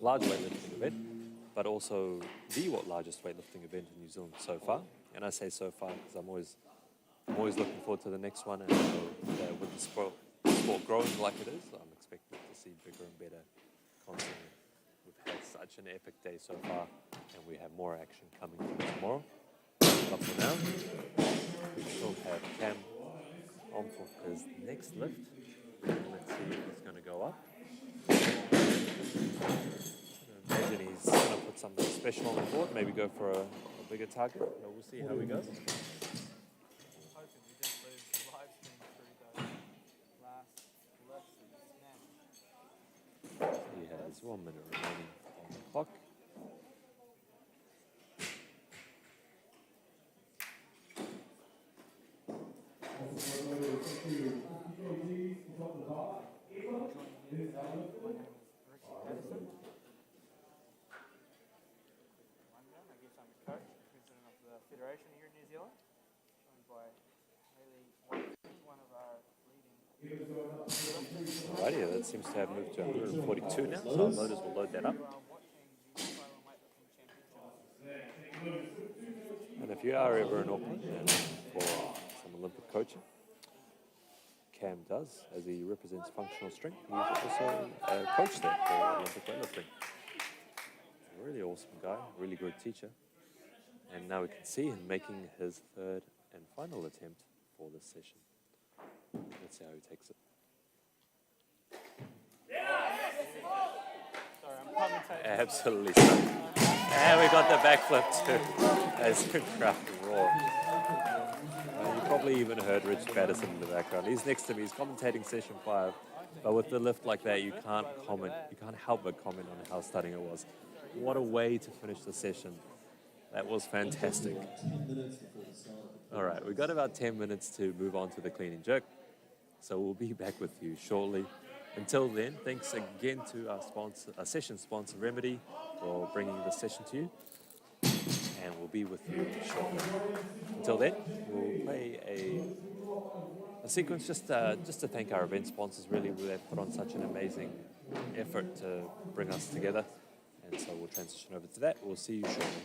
weightlifting event, but also the largest weightlifting event in New Zealand so far. And I say so far because I'm always looking forward to the next one, and with the sport growing like it is, I'm expecting to see bigger and better constantly. We've had such an epic day so far, and we have more action coming tomorrow. But for now, we still have Cam on for his next lift. Let's see if he's going to go up. I imagine he's going to put something special on the board, maybe go for a bigger target. But we'll see how he goes. He has 1 minute remaining on the clock. Federation here in New Zealand, joined by Weightlifting, one of our leading. Alrighty, that seems to have moved to 142 now, so our loaders will load that up. And if you are ever in Auckland and for some Olympic coaching, Cam does, as he represents functional strength. He's also a coach there for Olympic weightlifting. A really awesome guy, really good teacher. And now we can see him making his third and final attempt for this session. Let's see how he takes it. Sorry, I'm commentating. Absolutely stunning. And we got the backflip too, as the crowd roared. You probably even heard Rich Patterson in the background. He's next to me, he's commentating session 5. But with the lift like that, you can't help but comment on how stunning it was. What a way to finish the session. That was fantastic. All right, we've got about 10 minutes to move on to the clean and jerk. So we'll be back with you shortly. Until then, thanks again to our session sponsor, Remedy, for bringing the session to you. And we'll be with you shortly. Until then, we'll play a sequence just to thank our event sponsors. Really, they've put on such an amazing effort to bring us together. And so we'll transition over to that. We'll see you shortly.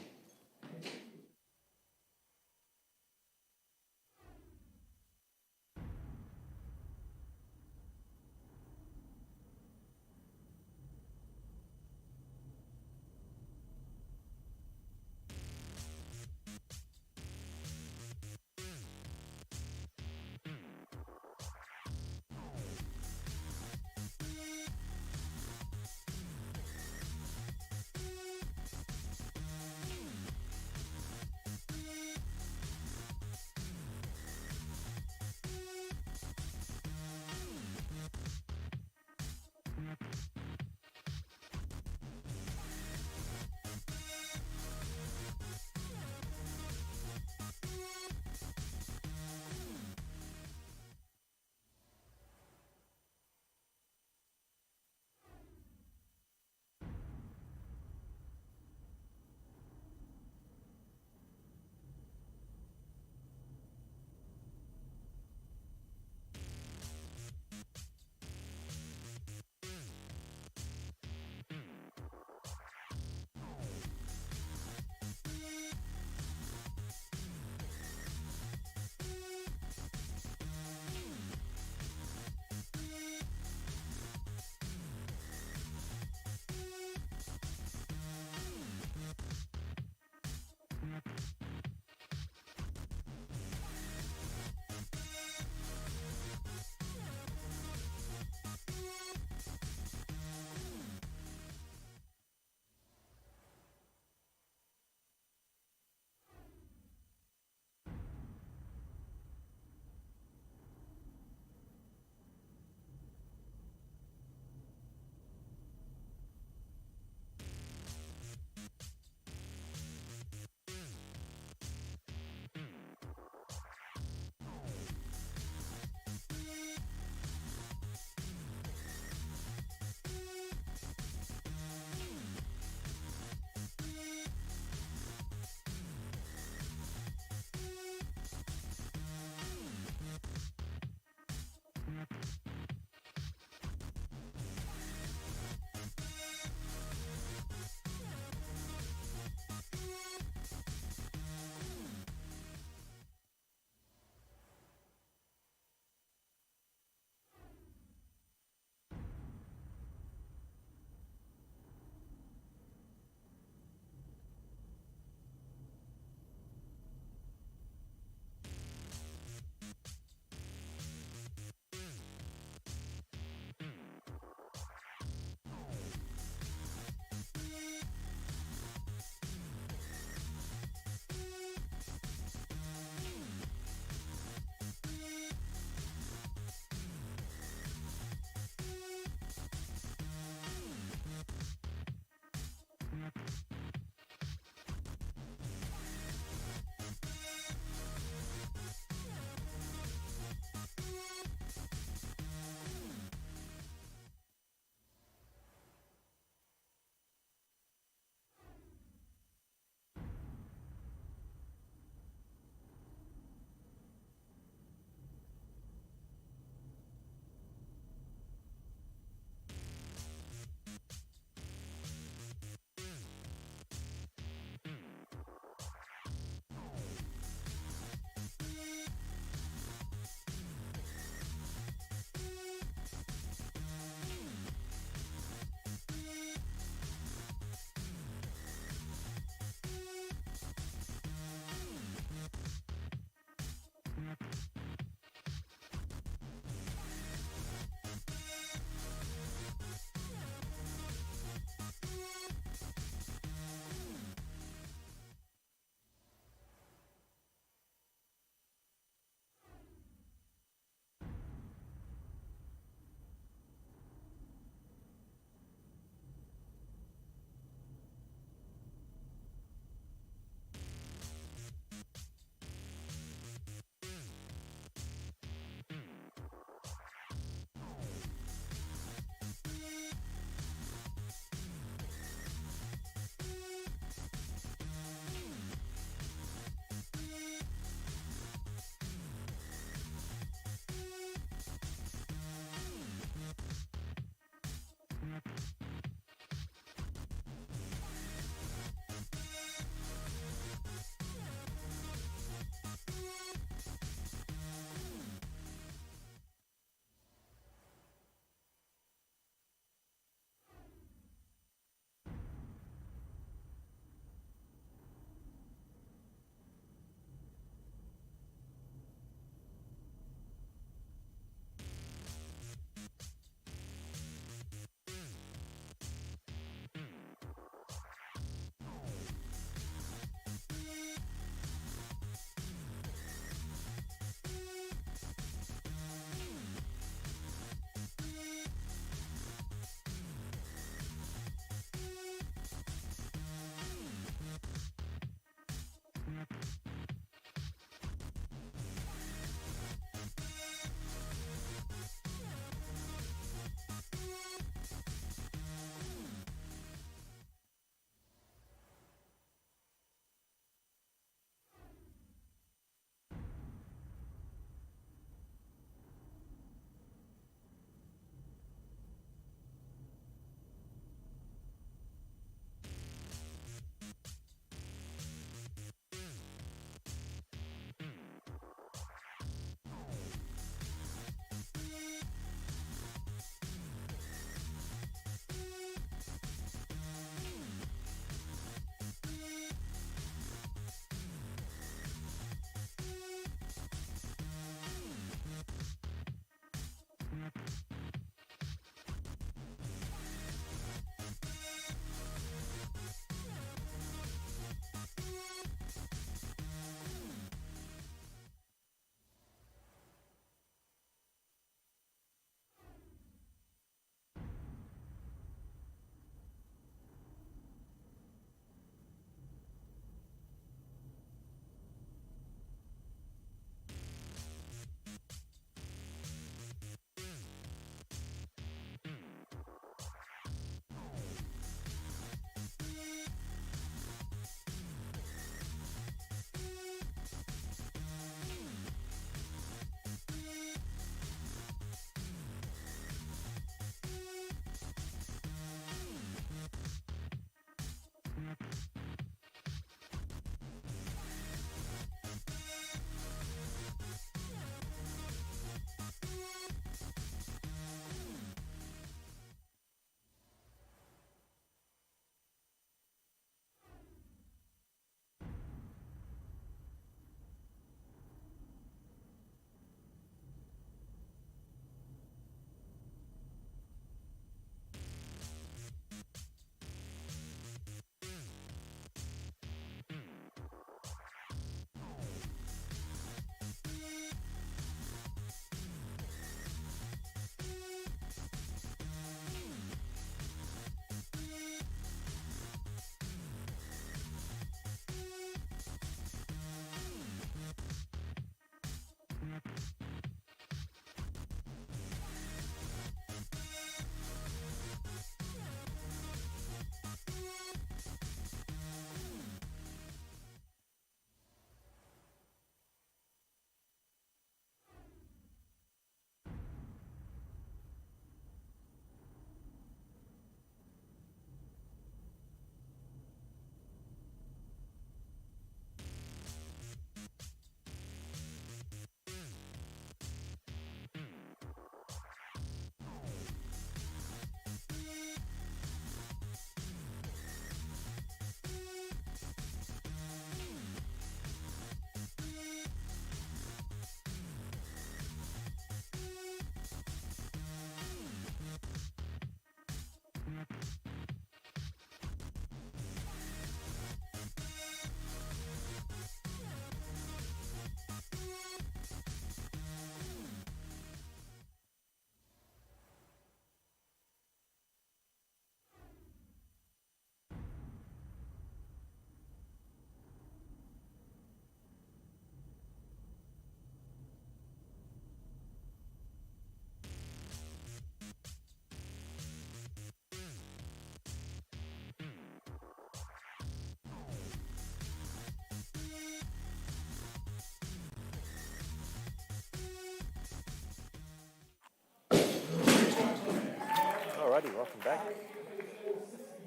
Alrighty, welcome back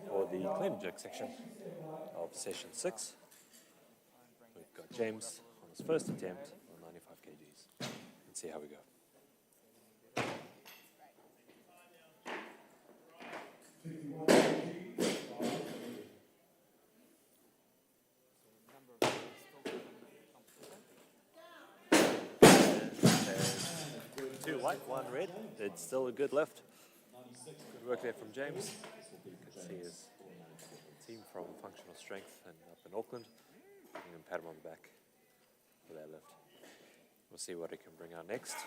for the clean and jerk section of session 6. We've got James on his first attempt on 95 kgs. Let's see how we go. And two white, one red. It's still a good lift. Good work there from James. You can see his team from Functional Strength and up in Auckland. Giving him a pat him on the back for that lift. We'll see what he can bring out next.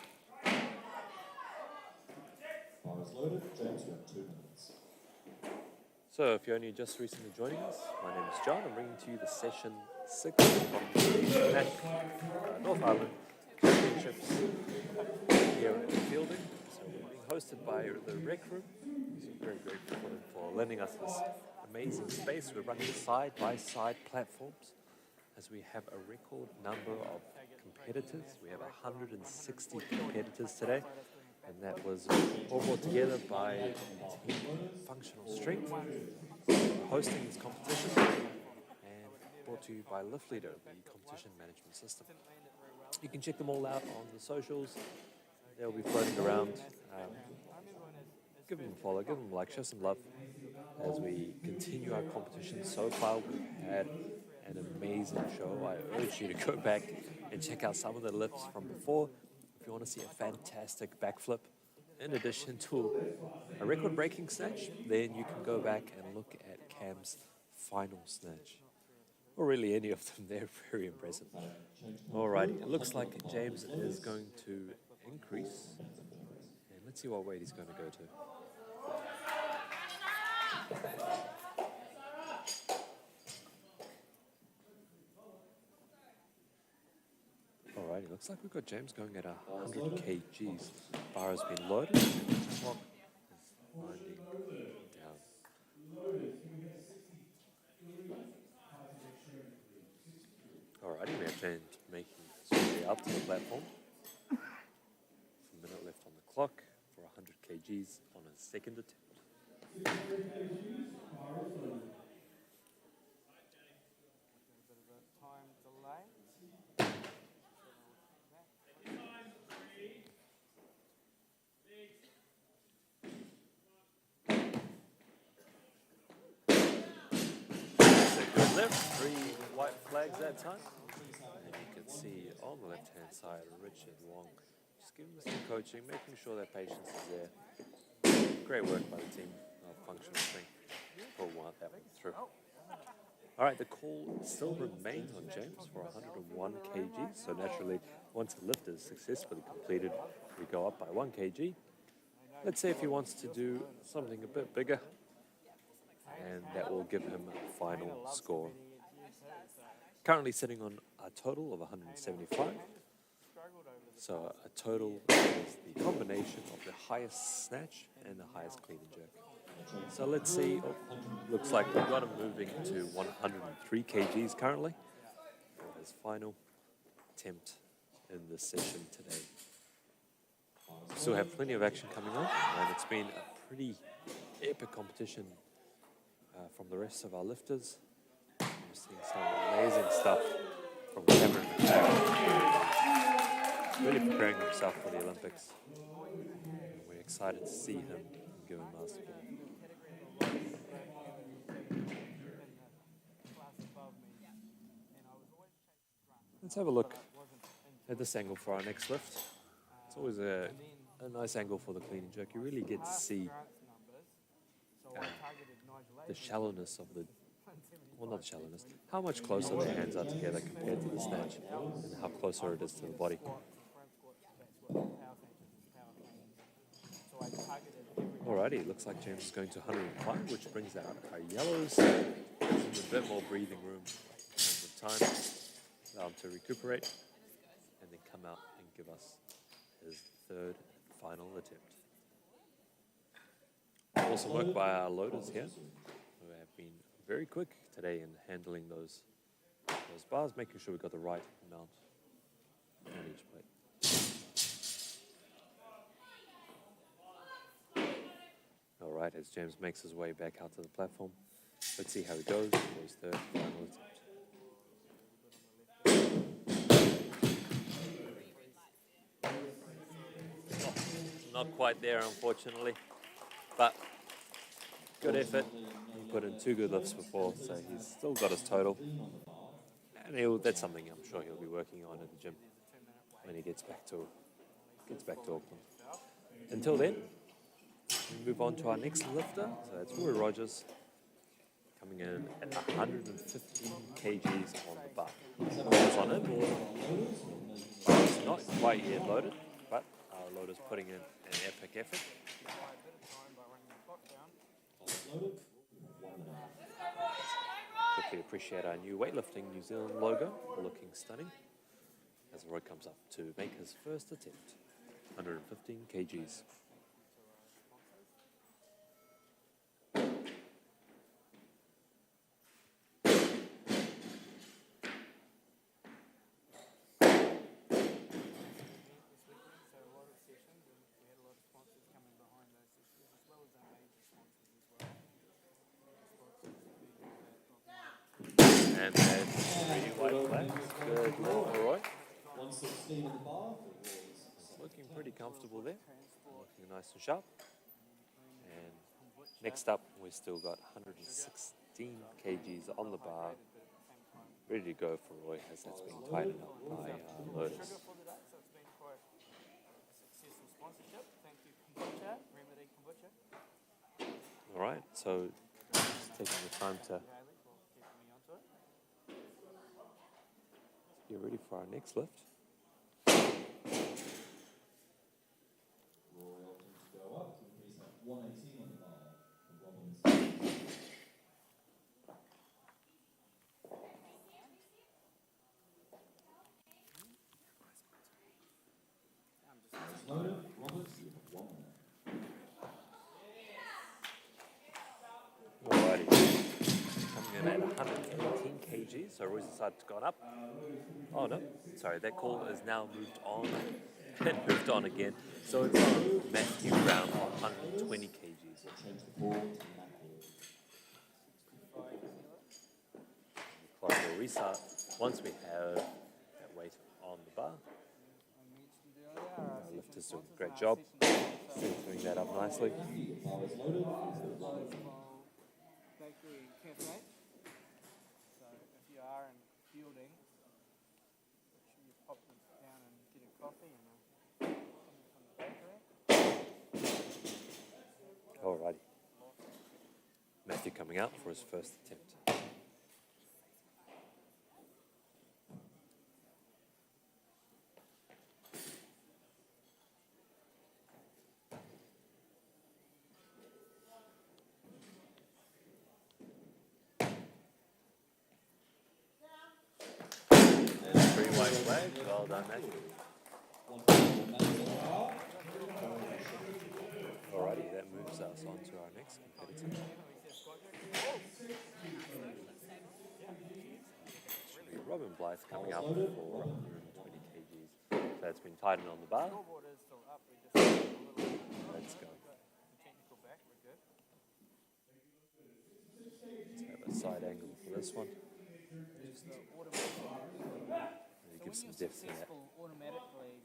Bar is loaded. James, you have 2 minutes. So if you're only just recently joining us, my name is John. I'm bringing to you the session 6 from the North Island Championships here in Fielding. So we're being hosted by the Rec Room. So I'm very grateful for them for lending us this amazing space. We're running side-by-side platforms as we have a record number of competitors. We have 160 competitors today, and that was all brought together by Team Functional Strength, hosting this competition, and brought to you by Lift Leader, the competition management system. You can check them all out on the socials. They'll be floating around. Give them a follow, give them a like, show some love as we continue our competition. So far, we've had an amazing show. I urge you to go back and check out some of the lifts from before if you want to see a fantastic backflip. In addition to a record-breaking snatch, then you can go back and look at Cam's final snatch. Or really any of them, they're very impressive. Alrighty, it looks like James is going to increase. And let's see what weight he's going to go to. Alrighty, looks like we've got James going at 100 kgs. Bar has been loaded. The clock is winding down. Alrighty, we have James making his way up to the platform. A minute left on the clock for 100 kgs on his second attempt. Three white flags that time. And you can see on the left-hand side, Richard Wong just giving us some coaching, making sure that patience is there. Great work by the team of Functional Strength. Pull that one through. All right, the call still remains on James for 101 kg. So naturally, once the lift is successfully completed, we go up by 1 kg. Let's say if he wants to do something a bit bigger, and that will give him a final score. Currently sitting on a total of 175. So a total is the combination of the highest snatch and the highest clean and jerk. So let's see. Oh, looks like we've got him moving to 103 kgs currently for his final attempt in this session today. We still have plenty of action coming on, and it's been a pretty epic competition from the rest of our lifters. We're seeing some amazing stuff from Cameron McLaren. Really preparing himself for the Olympics. And we're excited to see him give him basketball. Let's have a look at this angle for our next lift. It's always a nice angle for the clean and jerk. You really get to see the shallowness of the, well, not shallowness, how much closer their hands are together compared to the snatch, and how closer it is to the body. Alrighty, looks like James is going to 105, which brings out our yellows, gives him a bit more breathing room in terms of time, allow him to recuperate, and then come out and give us his third final attempt. Awesome work by our loaders here, who have been very quick today in handling those bars, making sure we've got the right amount on each plate. right, as James makes his way back out to the platform. Let's see how he goes for his third final attempt. Oh, not quite there, unfortunately, but good effort. He put in 2 good lifts before, so he's still got his total. And that's something I'm sure he'll be working on at the gym when he gets back to Auckland. Until then, we move on to our next lifter. So that's Roy Rogers, coming in at 115 kgs on the bar. That's on him. It's not quite yet loaded, but our loader's putting in an epic effort. Quickly appreciate our new Weightlifting New Zealand logo, looking stunning, as Roy comes up to make his first attempt, 115 kgs. And that's 3 white flags. Good work for Roy. 116 at the bar for Roy's. Looking pretty comfortable there. Looking nice and sharp. And next up, we've still got 116 kgs on the bar. Ready to go for Roy, as that's been tightened up by loaders. Alright, so just taking the time to get ready for our next lift. Roy opting to go up to increase at 118 on the bar for Robbins. Loaded, Roberts, you have 1 minute. Alrighty. Coming in at 118 kgs, so Roy's decided to go up. Oh no, sorry, that call is now moved on. It moved on again. So it's Matthew Brown on 120 kgs. Change the ball to Clock will restart once we have that weight on the bar. Our lifter's doing a great job, centering that up nicely. Bar is loaded. Bakery and cafe. So if you are in fielding, make sure you pop them down and get a coffee and something from the bakery. Alrighty. Matthew coming out for his first attempt. White flag, well done, Matthew. Alrighty, that moves us on to our next competitor. Should be Robin Blythe coming up for 120 kgs. So that's been tightened on the bar. Let's go. Let's have a side angle for this one. Just give some depth to that. Automatically,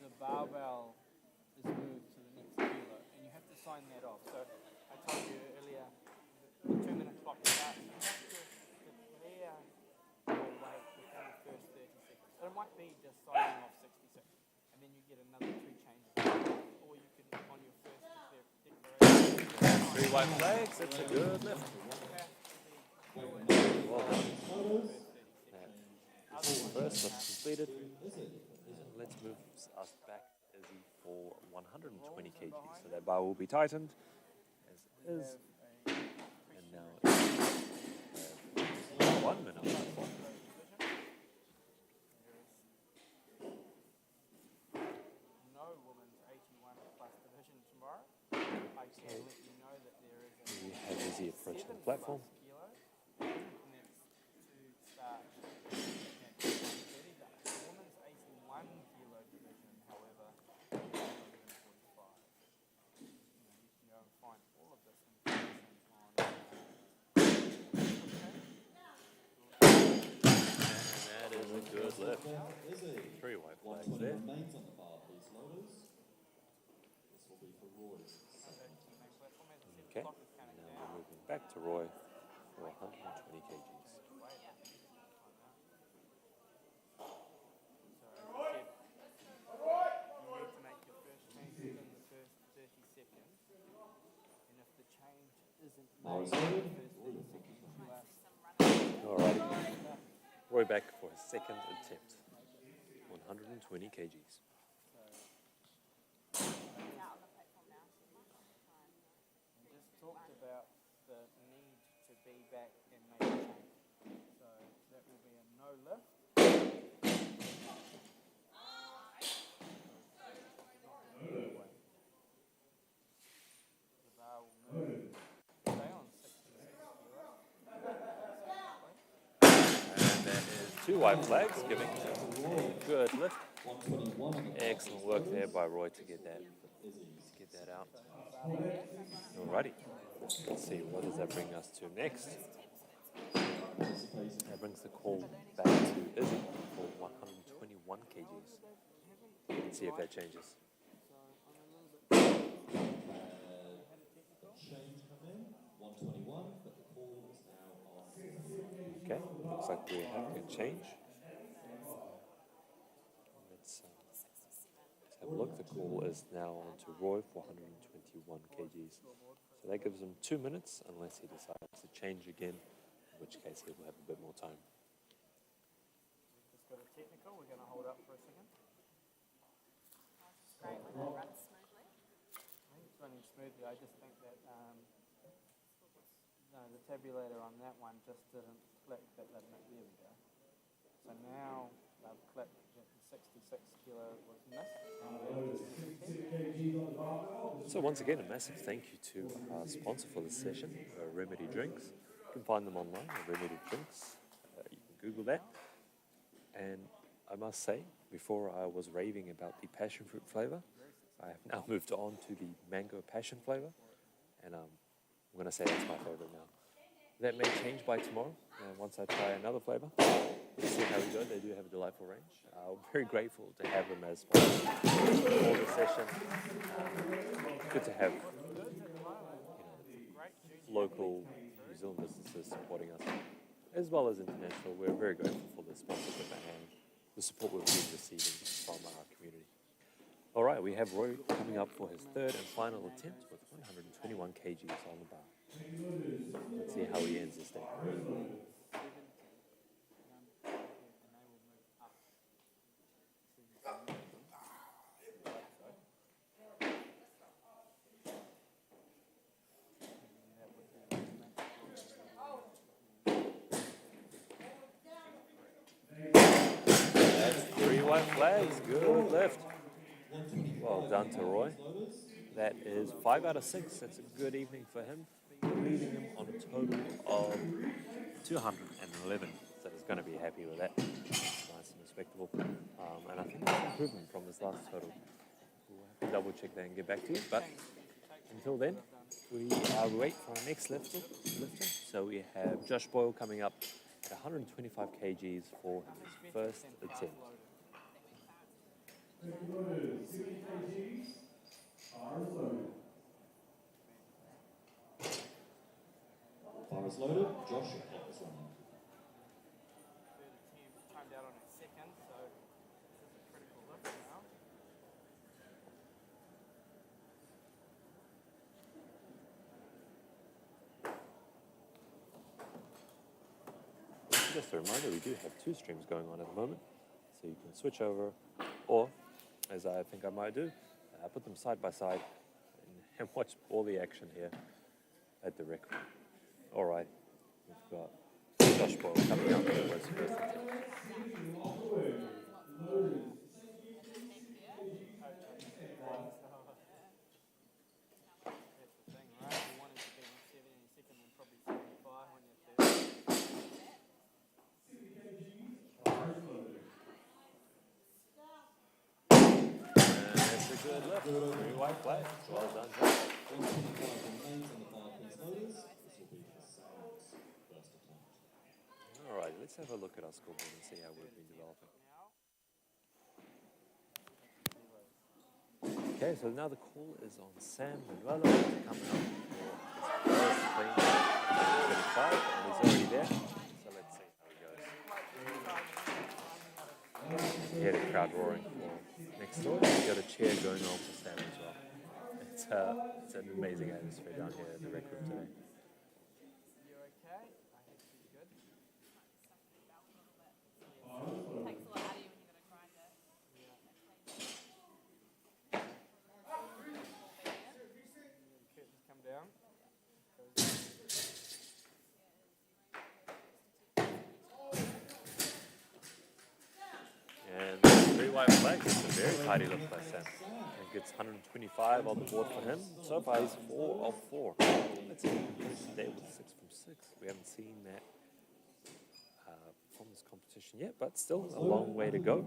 the barbell is moved to the next kilo, and you have to sign that off. So I told you earlier, the 2-minute clock starts. You have to declare your weight within the first 30 seconds. So it might be just signing off 66, and then you get another 2 changes. Or you can, on your first declaration. 3 white flags, that's a good lift. Well done. First lift completed. Let's move us back Izzy for 120 kg. So that bar will be tightened as is. And now it's 1 minute. No women's 81 plus division tomorrow. I can let you know that there is a We have Izzy approaching the platform. kilo, and that's to start at 130. The women's 81 kilo division, however, is 145. You can go and find Good lift. Izzy. 3 white flags 120 there. remains on the bar, please, loaders. This will be for Roy's second. Okay. Now we're moving back to Roy for 120 kgs. You need to make your first change within the first 30 seconds. And if the change isn't made in the first 30 seconds, you are Alrighty. Roy back for his second attempt. 120 kgs. Out on the platform now. We just talked about the need to be back and make a change. So that will be a no lift. The bar will move. Stay on 66 kilos. And that is 2 white flags, giving a good lift. 121 on the bar. Excellent work there by Roy to get that out. Alrighty. Let's see, what does that bring us to next? That brings the call back to Izzy for 121 kgs. Let's see if that changes. Change come in, 121, but the call is now on. Okay, looks like we're having a change. Let's have a look. The call is now on to Roy for 121 kgs. So that gives him 2 minutes unless he decides to change again, in which case he will have a bit more time. Just got a technical. We're going to hold up for a second. Great when it runs smoothly. I think it's running smoothly. I just think that no, the tabulator on that one just didn't click. There we go. So now they've clicked that the 66 kilo was missed. So once again, a massive thank you to our sponsor for this session, Remedy Drinks. You can find them online at Remedy Drinks. You can Google that. And I must say, before I was raving about the passion fruit flavor, I have now moved on to the mango passion flavor. And I'm going to say that's my favorite now. That may change by tomorrow, once I try another flavor. We'll see how we go. They do have a delightful range. I'm very grateful to have them as sponsors for the session. Good to have local New Zealand businesses supporting us, as well as international. We're very grateful for the sponsorship and the support we've been receiving from our community. All right, we have Roy coming up for his third and final attempt with 121 kgs on the bar. Let's see how he ends this day. That's 3 white flags. Good lift. Well done to Roy. That is 5 out of 6. That's a good evening for him, leaving him on a total of 211. So he's going to be happy with that. It's nice and respectable. And I think it's an improvement from his last total. We'll have to double check that and get back to you. But until then, we wait for our next lifter. So we have Josh Boyle coming up at 125 kgs for his first attempt. Bar is loaded, Josh, your clock is running. Timed out on a second, so this is a critical lift now. Just a reminder, we do have 2 streams going on at the moment, so you can switch over, or, as I think I might do, put them side by side and watch all the action here at the rec room. All right, we've got Josh Boyle coming up with his first attempt. That's the thing, right? You wanted to be on 72nd and probably 75 when you're first. And that's a good lift. 3 white flags. Well done, Josh. 125 remains on the bar, please, loaders. This will be for Sam's first attempt. Alright, let's have a look at our scoreboard and see how we've been developing. Okay, so now the call is on Sam Manuelo coming up for his first clean 25, and he's already there. So let's see how he goes. You hear the crowd roaring for next door. We've got a cheer going on for Sam as well. It's an amazing atmosphere down here in the rec room today. You okay? I think she's good. Takes a lot out of you when you've got to grind it. Curtains come down. And three white flags. It's a very tidy look by Sam. And gets 125 on the board for him. So far he's 4 of 4. Let's see if he can finish today with 6 from 6. We haven't seen that from this competition yet, but still a long way to go.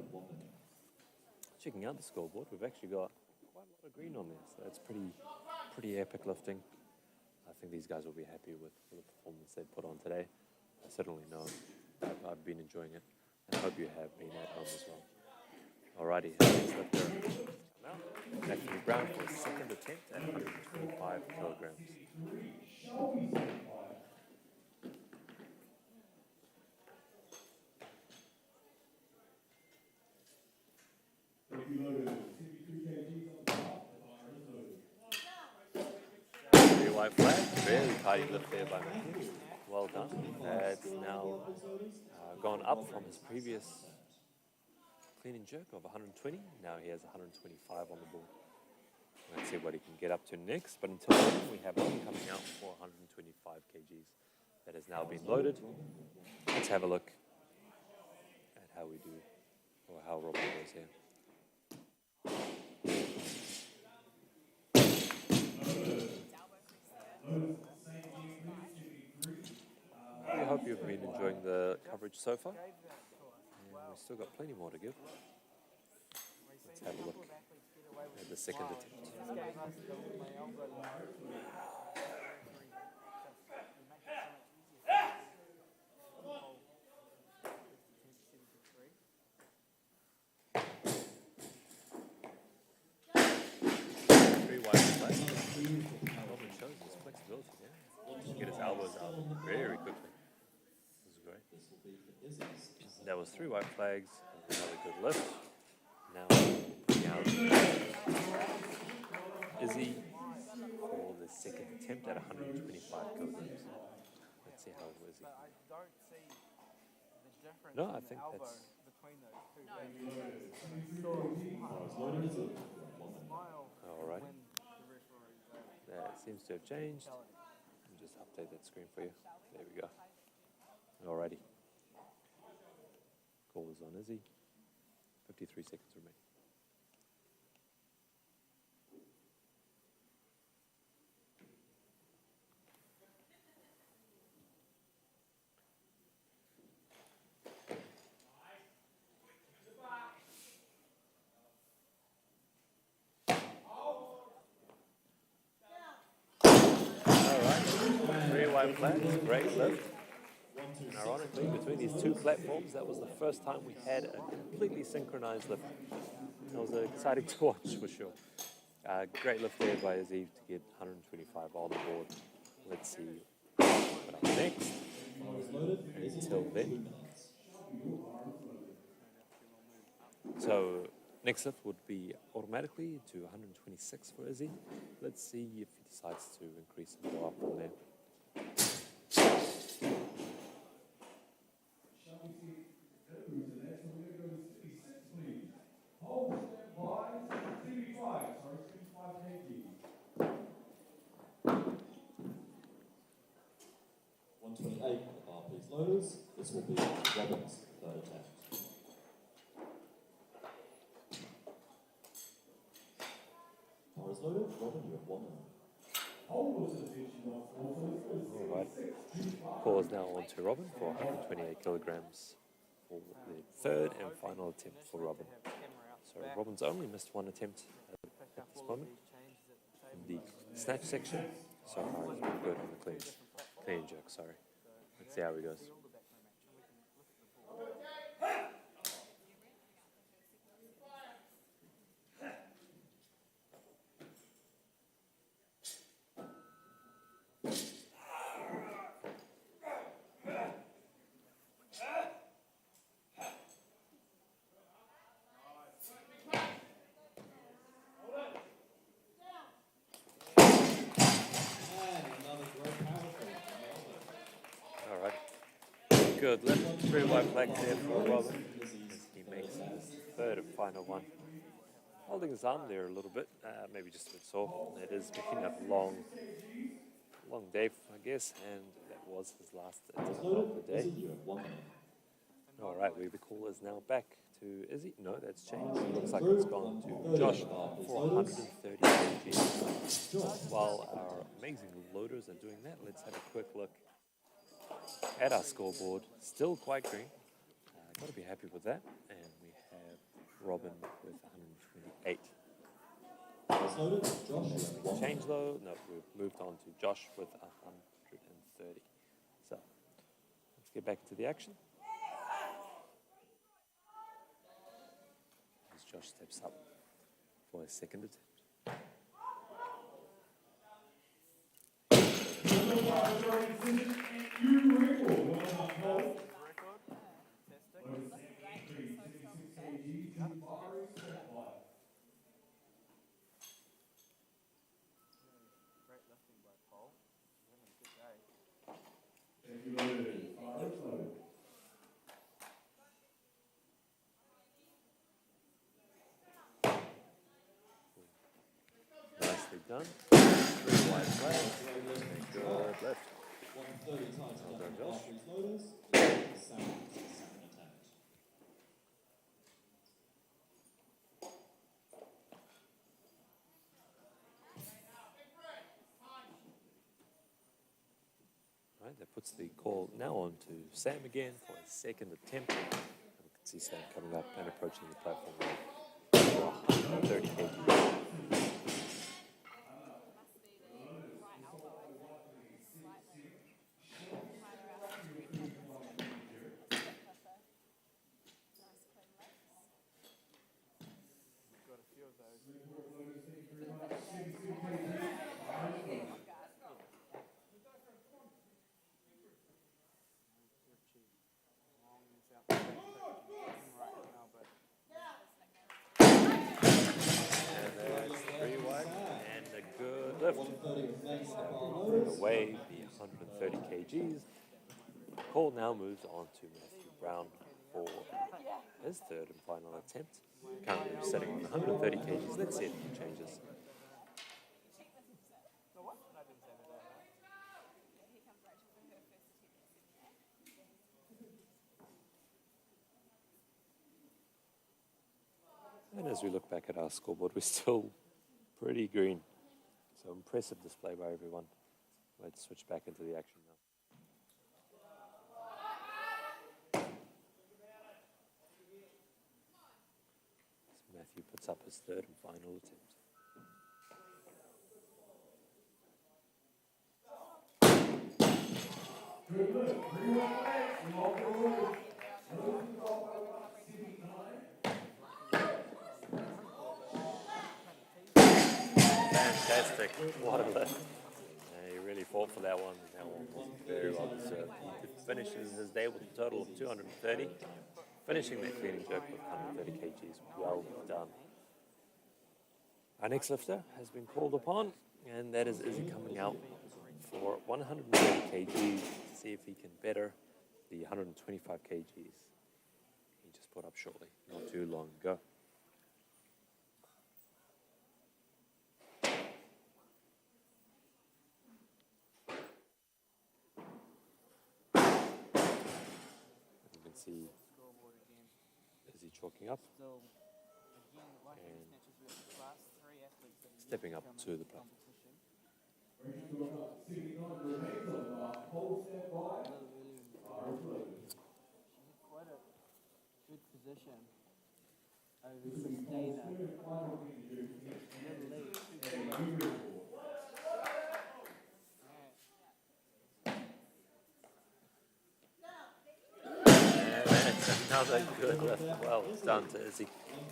Checking out the scoreboard, we've actually got quite a lot of green on there, so that's pretty epic lifting. I think these guys will be happy with the performance they put on today. I certainly know I've been enjoying it, and I hope you have been at home as well. Alrighty, next lifter come out. Anthony Brown for his second attempt at 125 kilograms. Three white flag, very tidy lift there by Matthew. Well done. It's now gone up from his previous clean and jerk of 120. Now he has 125 on the board. Let's see what he can get up to next. But until then, we have one coming out for 125 kgs. That has now been loaded. Let's have a look at how we do, or how Robin goes here. We hope you've been enjoying the coverage so far. And we've still got plenty more to give. Let's have a look at the second attempt. Three wide flags. Robin shows his flexibility there. He can get his elbows out very quickly. This is great. That was three white flags. Another good lift. Now, Izzy for the second attempt at 125 kilograms. Let's see how Izzy. But I don't see the difference No, I in think the elbow that's- between those two. No. Smile Alright. when the referee goes. That seems to have changed. Let me just update that screen for you. There we go. Alrighty. Call is on Izzy. 53 seconds remaining. Three white flags, great lift. And ironically, between these two platforms, that was the first time we had a completely synchronized lift. That was exciting to watch for sure. Great lift there by Izzy to get 125 on the board. Let's see what up next. Until then. So next lift would be automatically to 126 for Izzy. Let's see if he decides to increase and go up from there. Please loaders. This will be Robin's third attempt. Bar is loaded. Robin, you have 1 minute. Alright. Call is now on to Robin for 128 kilograms for the third and final attempt for Robin. So Robin's only missed one attempt at this moment in the snatch section. So far he's been good on the clean and jerk, sorry. Let's see how he goes. Good lift. 3 white flags there for Robin as he makes his third and final one. Holding his arm there a little bit, maybe just a bit sore. It has been a long day, I guess, and that was his last attempt of the day. All right, the call is now back to Izzy. No, that's changed. It looks like it's gone to Josh for 130 kg. While our amazing loaders are doing that, let's have a quick look at our scoreboard. Still quite green. Got to be happy with that. And we have Robin with 128. Change though? No, we've moved on to Josh with 130. So let's get back into the action. As Josh steps up for his second attempt. Great lifting by Paul. Having a good day. Nicely done. 3 wide flags. Good lift. 130 times Well done, left Josh. these loaders. Second attempt. Right, that puts the call now on to Sam again for his second attempt. And we can see Sam coming up and approaching the platform with 30 kg. Must be the right elbow, slightly higher out. Step with a nice clean legs. Got a few of those. And that's 3 wide and a good lift. 130 remains So by our putting loaders. away the 130 kgs. Cole now moves on to Matthew Brown for his third and final attempt. Currently sitting on 130 kgs. Let's see if he changes. So what? I didn't say that. Yeah, here comes Rachel for her first attempt at sitting there. And as we look back at our scoreboard, we're still pretty green. So impressive display by everyone. Let's switch back into the action now. As Matthew puts up his third and final attempt. Fantastic. What a lift. He really fought for that one. That one was very well deserved. He finishes his day with a total of 230. Finishing that clean and jerk with 130 kgs. Well done. Our next lifter has been called upon, and that is Izzy coming out for 130 kgs to see if he can better the 125 kgs he just put up shortly, not too long ago. You can see Scoreboard again. Izzy chalking up, Still, again, like And snatches with the class 3 athletes that stepping up come to into the platform. competition. A little earlier in the day. She had quite a good position over Christina. Little lead, 2 kilos. And that's another good lift. Well done to Izzy.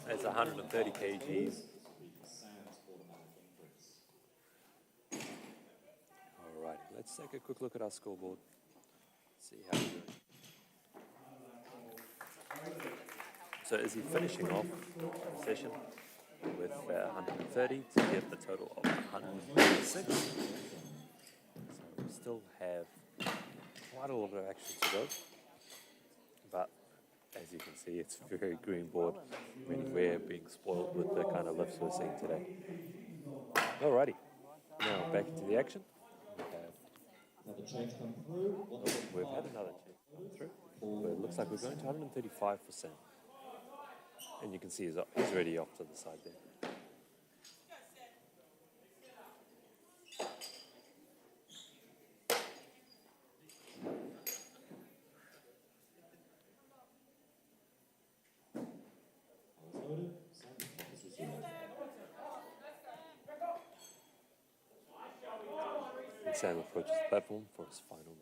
That's 130 kgs. Sam's automatic increase. Alright, let's take a quick look at our scoreboard. See how we're doing. So is he finishing off the session with 130 to get the total of 136? So we still have quite a lot of action to go. As you can see, it's a very green board, meaning we're being spoiled with the kind of lifts we're seeing today. Alrighty, now back into the action. Another change come through. We've had another change come through, but it looks like we're going to 135%. And you can see he's already off to the side there. And Sam approaches the platform for his final lift.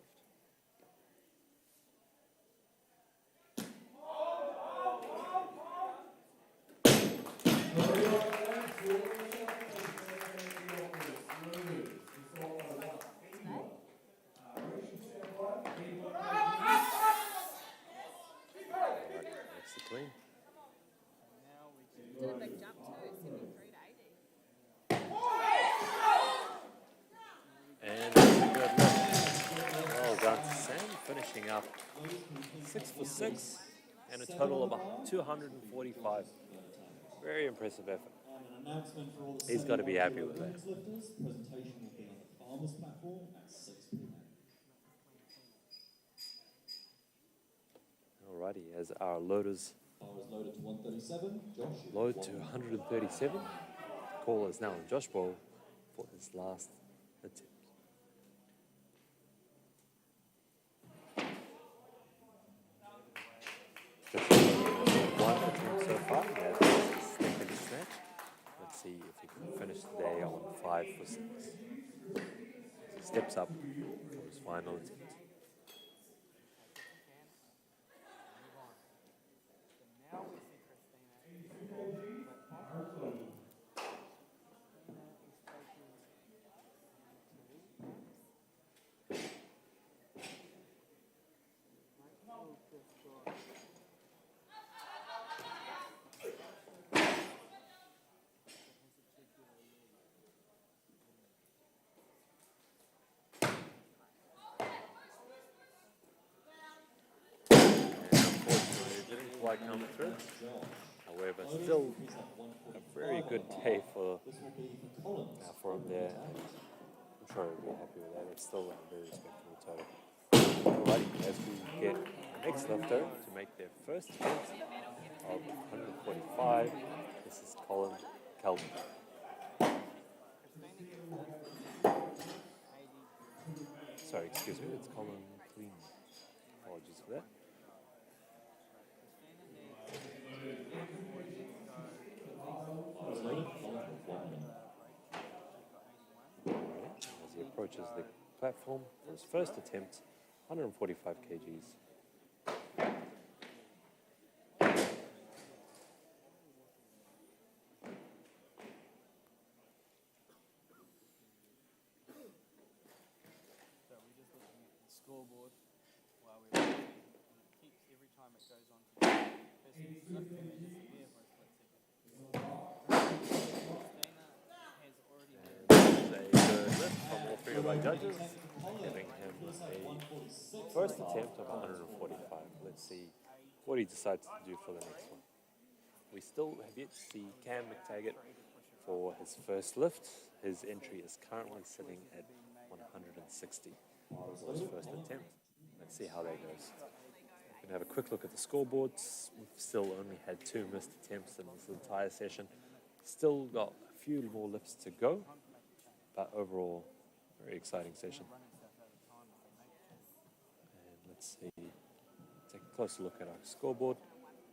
That's the clean. Did a big jump too, 73 to 80. And that's a good lift. Well done to Sam, finishing up 6 for 6 and a total of 245. Very impressive effort. An announcement for all the He's got to be happy with that. lifters. Presentation will be on the farmers platform at 6 p.m. Alrighty, as our loaders Bar is loaded to 137. Josh. load to 137. Call is now on Josh Boyle for his last attempt. Josh Boyle one attempt so far. That's his second snatch. Let's see if he can finish today on 5 for 6. He steps up for his final attempt. Now we see Christina. Quite come through. However, still a very good day for him there. And I'm sure he'll be happy with that. It's still a very respectable total. Alrighty, as we get the next lifter to make their first attempt of 145, this is Colin Calvin. Sorry, excuse me, it's Colin Clean. Apologies for that. As he approaches the platform for his first attempt, 145 kgs. So we're just looking at the scoreboard while we're watching, and it keeps every time it goes on to the person's lift and they disappear for a split second. Christina has already And a good lift from all three of our judges, giving him a first attempt of 145. Let's see what he decides to do for the next one. We still have yet to see Cam McTaggart for his first lift. His entry is currently sitting at 160 for his first attempt. Let's see how that goes. We're going to have a quick look at the scoreboards. We've still only had 2 missed attempts in this entire session. Still got a few more lifts to go, but overall, very exciting session. And let's see, take a closer look at our scoreboard.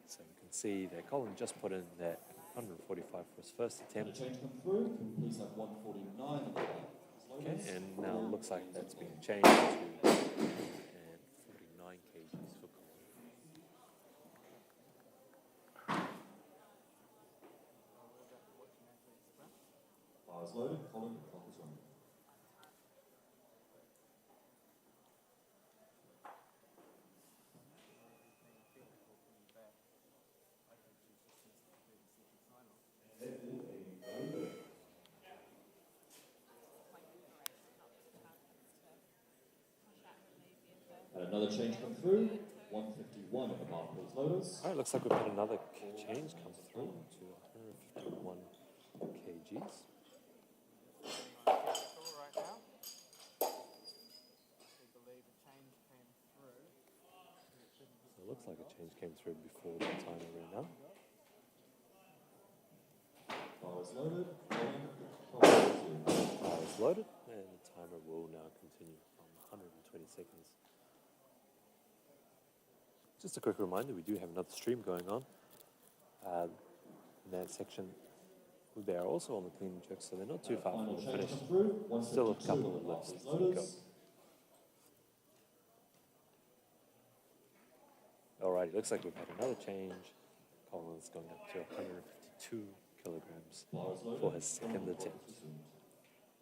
So we can see that Colin just put in that 145 for his first attempt. Change come through. Can we please have 149? Okay, and now it looks like that's been changed to 49 kgs for Colin. Bar is loaded. Colin, the clock is running. And another change come through. 151 of the barbells loaders. All right, looks like we've had another change come through to 151 kgs. Cool right now. We believe a change came through. So it looks like a change came through before the timer ran out. Bar is loaded. Colin, Bar is loaded, and the timer will now continue from 120 seconds. Just a quick reminder, we do have another stream going on. In that section, they are also on the clean and jerk, so they're not too far from the finish. Still a couple of lifts to go. Alrighty, looks like we've had another change. Colin's going up to 152 kilograms for his second attempt.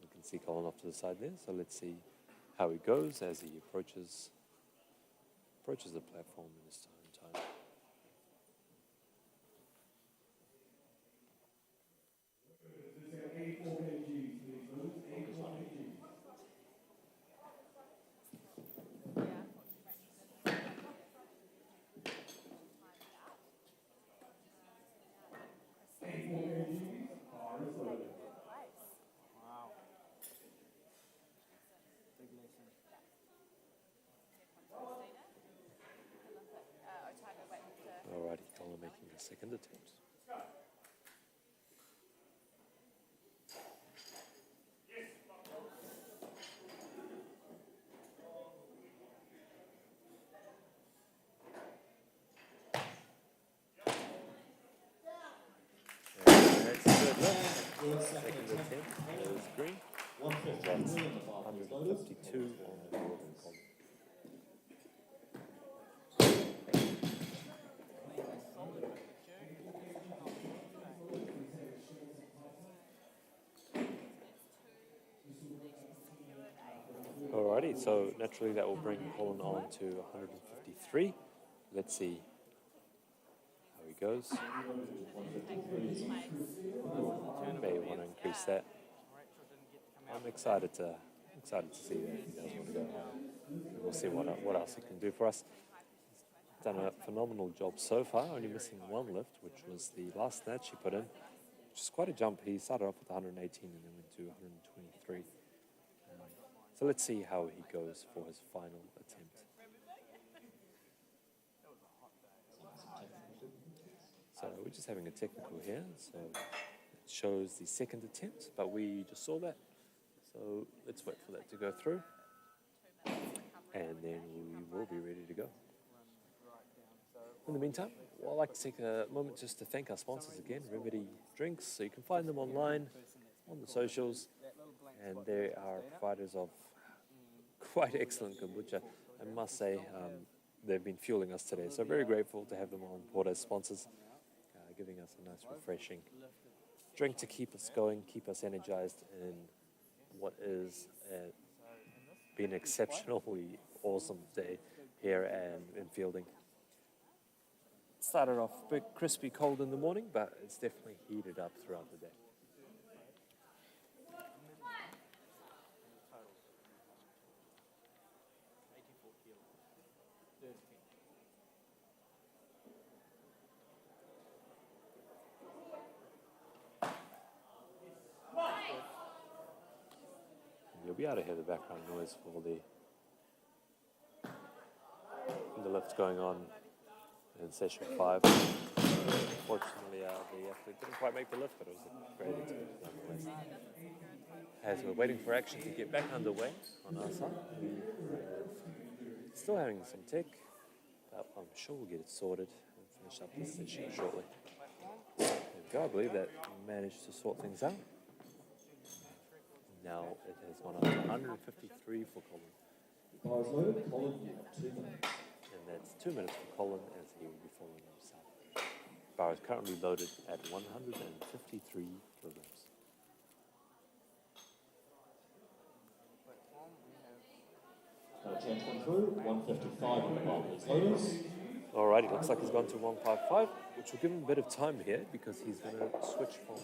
You can see Colin off to the side there, so let's see how he goes as he approaches the platform in his own time. Wow. Big lesson. Alrighty, Colin making a second attempt. That's a good lift. Second attempt is green. 152 of the barbells loaders. 152 on the board from Colin. Solid with the jerk. Alrighty, so naturally that will bring Colin on to 153. Let's see how he goes. May want to increase that. Rachel didn't get to come out. I'm excited to see that if he does want to go home. And we'll see what else he can do for us. He's done a phenomenal job so far, only missing one lift, which was the last snatch he put in, which is quite a jump. He started off with 118 and then went to 123. So let's see how he goes for his final attempt. So we're just having a technical here. So it shows the second attempt, but we just saw that. So let's wait for that to go through. And then we will be ready to go. In the meantime, I'd like to take a moment just to thank our sponsors again, Remedy Drinks. So you can find them online, on the socials, and they are providers of quite excellent kombucha. I must say, they've been fueling us today. So very grateful to have them on board as sponsors, giving us a nice, refreshing drink to keep us going, keep us energized in what is been an exceptionally awesome day here and in fielding. Started off a bit crispy cold in the morning, but it's definitely heated up throughout the day. Total. 84 kilos. Dirty. You'll be able to hear the background noise for the lift going on in session 5. Unfortunately, the athlete didn't quite make the lift, but it was a great attempt nonetheless. As we're waiting for action to get back underway on our side, we are still having some tech, but I'm sure we'll get it sorted and finish up this session shortly. There we go. I believe that managed to sort things out. Now it has gone up to 153 for Colin. Bar is loaded. Colin, you have 2 minutes. And that's 2 minutes for Colin as he will be following himself. Bar is currently loaded at 153 kilograms. Change come through. 155 on the barbells loaders. Alrighty, looks like he's gone to 155, which will give him a bit of time here because he's going to switch from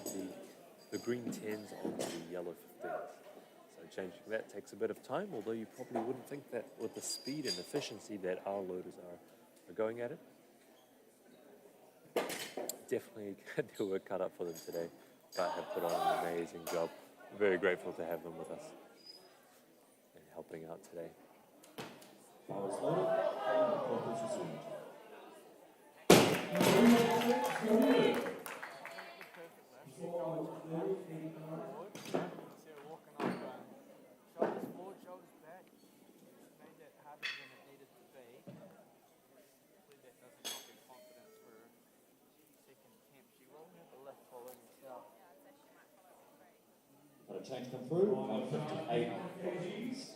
the green 10s onto the yellow 15s. So changing that takes a bit of time, although you probably wouldn't think that with the speed and efficiency that our loaders are are going at it. Definitely had their work cut up for them today, but have put on an amazing job. Very grateful to have them with us and helping out today. Fouls loaded, and the clock is resumed. Shoulders forward, shoulders back. Made that harder than it needed to be. Hopefully that doesn't knock her confidence for her second attempt. She will have a lift following herself. Got a change come through, 158 kgs.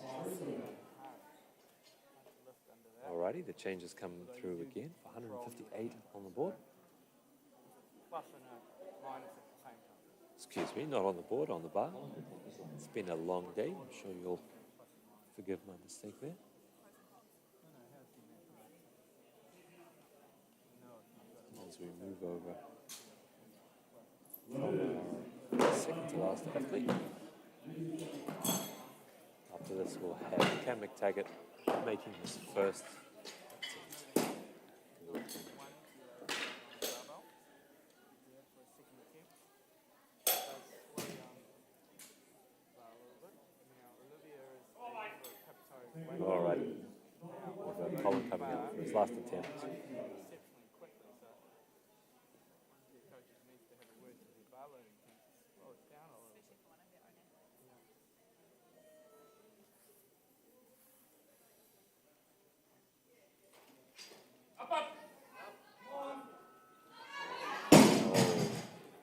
Lift under that. Alrighty, the changes come through again for 158 on the board. Plus and a minus at the same time. Excuse me, not on the board, on the bar. It's been a long day. I'm sure you'll forgive my mistake there. As we move over from our second to last athlete. After this, we'll have Cam McTaggart making his first attempt. All right. We've got Colin coming out for his last attempt.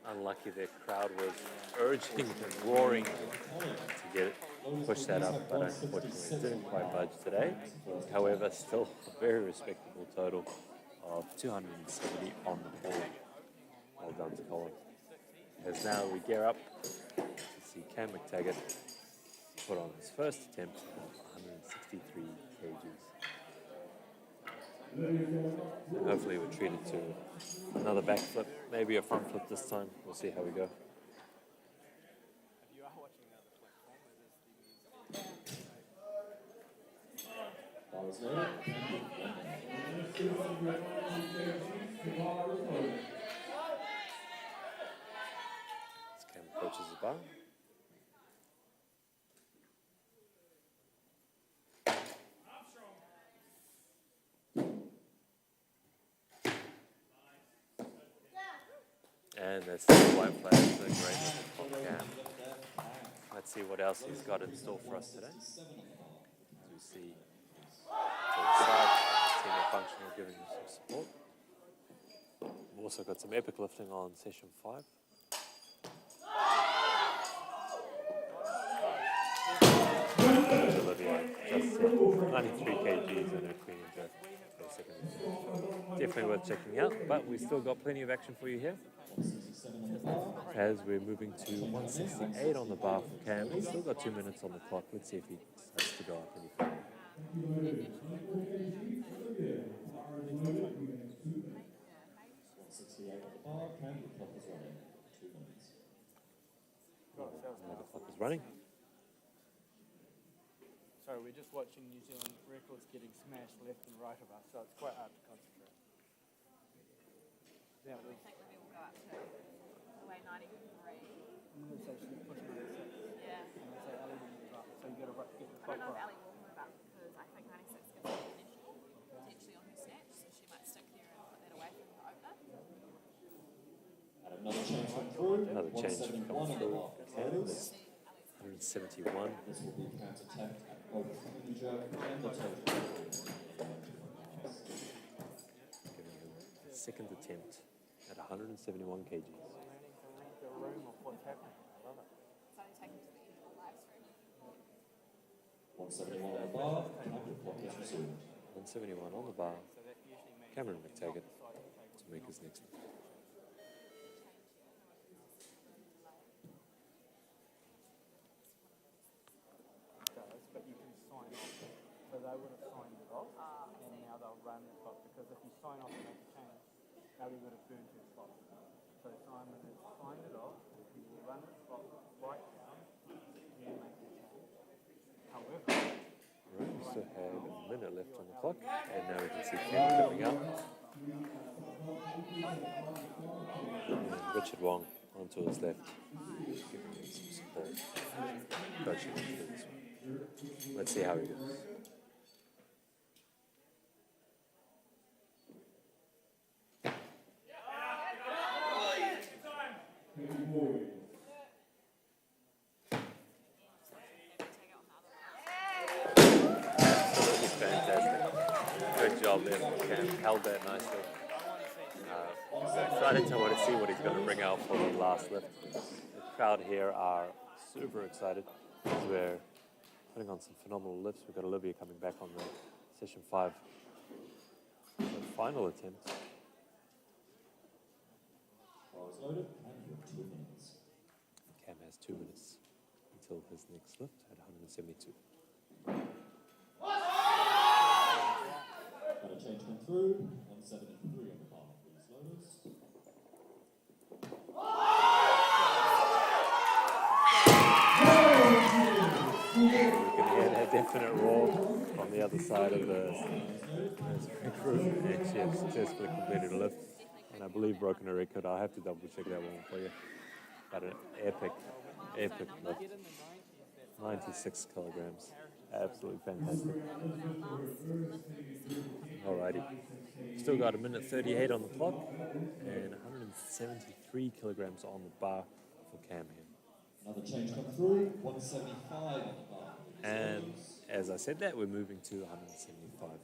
Unlucky, their crowd was urging and roaring to get it, push that up, but unfortunately it didn't quite budge today. However, still a very respectable total of 270 on the board. Well done to Colin. As now we gear up to see Cam McTaggart put on his first attempt of 163 kgs. And hopefully we're treated to another back flip, maybe a front flip this time. We'll see how we go. If you are watching the other platform, Fouls loaded, As Cam approaches the bar. And that's the white flag, so great from Cam. Let's see what else he's got in store for us today. As we see to the side, his team of functional giving him some support. We've also got some epic lifting on session 5. Olivia just set 93 kgs in her clean and jerk for a second. Definitely worth checking out, but we've still got plenty of action for you here. As we're moving to 168 on the bar for Cam. He's still got 2 minutes on the clock. Let's see if he decides to go up any further. 168 on the bar, Cam, the clock is running. 2 minutes. The clock is running. Sorry, we're just watching New Zealand records getting smashed left and right of us, so it's quite hard to concentrate. Yeah, I think Libby will go up to away 93. I'm going to say she's pushing on the 6. Yeah. And I say Ellie will move up, so you got to get the I clock don't know if right. Ellie will move up because I think 96 gives her potential potentially on her snatch, so she might stick there and put that away from the opener. And another change come through. Another change has 171 come on the through. bar for And totals. it's 171. This will be counter-attacked at both the clean and jerk and the total. Giving him a second attempt at 171 kgs. Learning to read the room of what's happening. I love it. It's only taken to the end of the live stream. 171 on the bar, and the clock is resumed. 171 on the bar. So that usually means Cameron that McTaggart the side of the table to make his next one. does, but you can sign off. So they would have signed it off, and now they'll run the clock, because if you sign off and make a change, Ellie would have burned his clock. So Simon has signed it off, he will run the clock right down, and make the change. However, right also have a minute left on the clock, and now we can see Cam coming out. And Richard Wong onto his left, giving him some support, coaching him through this one. Let's see how he goes. Absolutely fantastic. Good job there from Cam. Held that nicely. Excited to want to see what he's going to bring out for the last lift. The crowd here are super excited because we're putting on some phenomenal lifts. We've got Olivia coming back on the session 5. So final attempt. Bars loaded, and you have 2 minutes. Cam has 2 minutes until his next lift at 172. Got a change come through, 173 on the bar. Please loaders. You can hear that definite roar on the other side of the group, and she has successfully completed a lift, and I believe broken a record. I'll have to double check that one for you. But an epic lift. 96 kilograms. Absolutely fantastic. Alrighty. Still got a minute 38 on the clock and 173 kilograms on the bar for Cam here. Another change come through, 175 on the bar. And as I said that, we're moving to 175.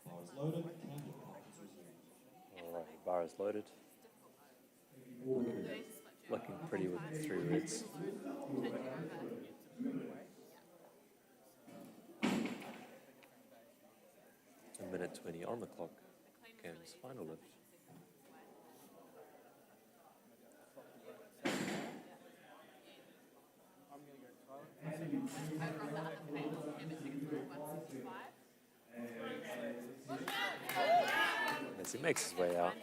Bars loaded, and your clock is resumed. Alright, bar is loaded. Looking pretty with the 3 reds. A minute 20 on the clock. Cam's final lift. As he makes his way out,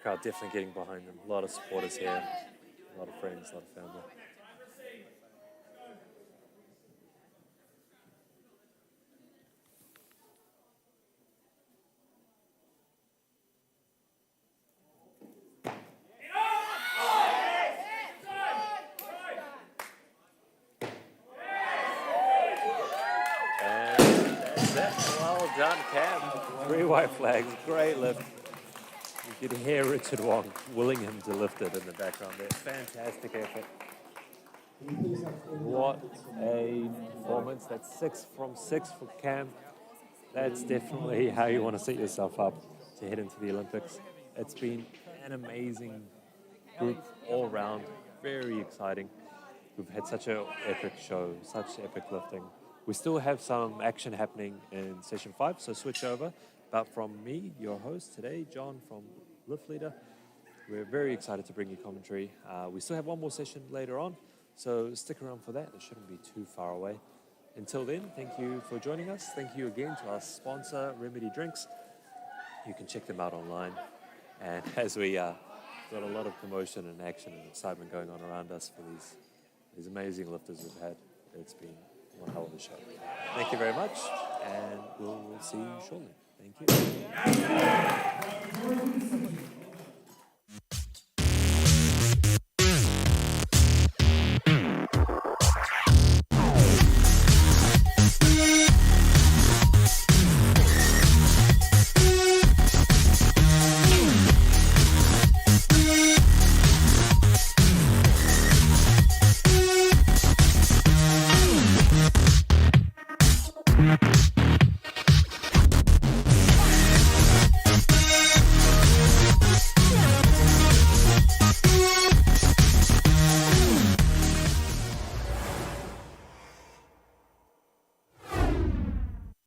crowd definitely getting behind him. A lot of supporters here, a lot of friends, a lot of family. Well done, Cam. 3 white flags, great lift. You could hear Richard Wong willing him to lift it in the background there. Fantastic effort. What a performance. That's 6 from 6 for Cam. That's definitely how you want to set yourself up to head into the Olympics. It's been an amazing group all around, very exciting. We've had such an epic show, such epic lifting. We still have some action happening in session 5, so switch over. But from me, your host today, John from Lift Leader, we're very excited to bring you commentary. We still have one more session later on, so stick around for that. It shouldn't be too far away. Until then, thank you for joining us. Thank you again to our sponsor, Remedy Drinks. You can check them out online. And as we got a lot of commotion and action and excitement going on around us for these amazing lifters we've had, it's been one hell of a show. Thank you very much, and we'll see you shortly. Thank you.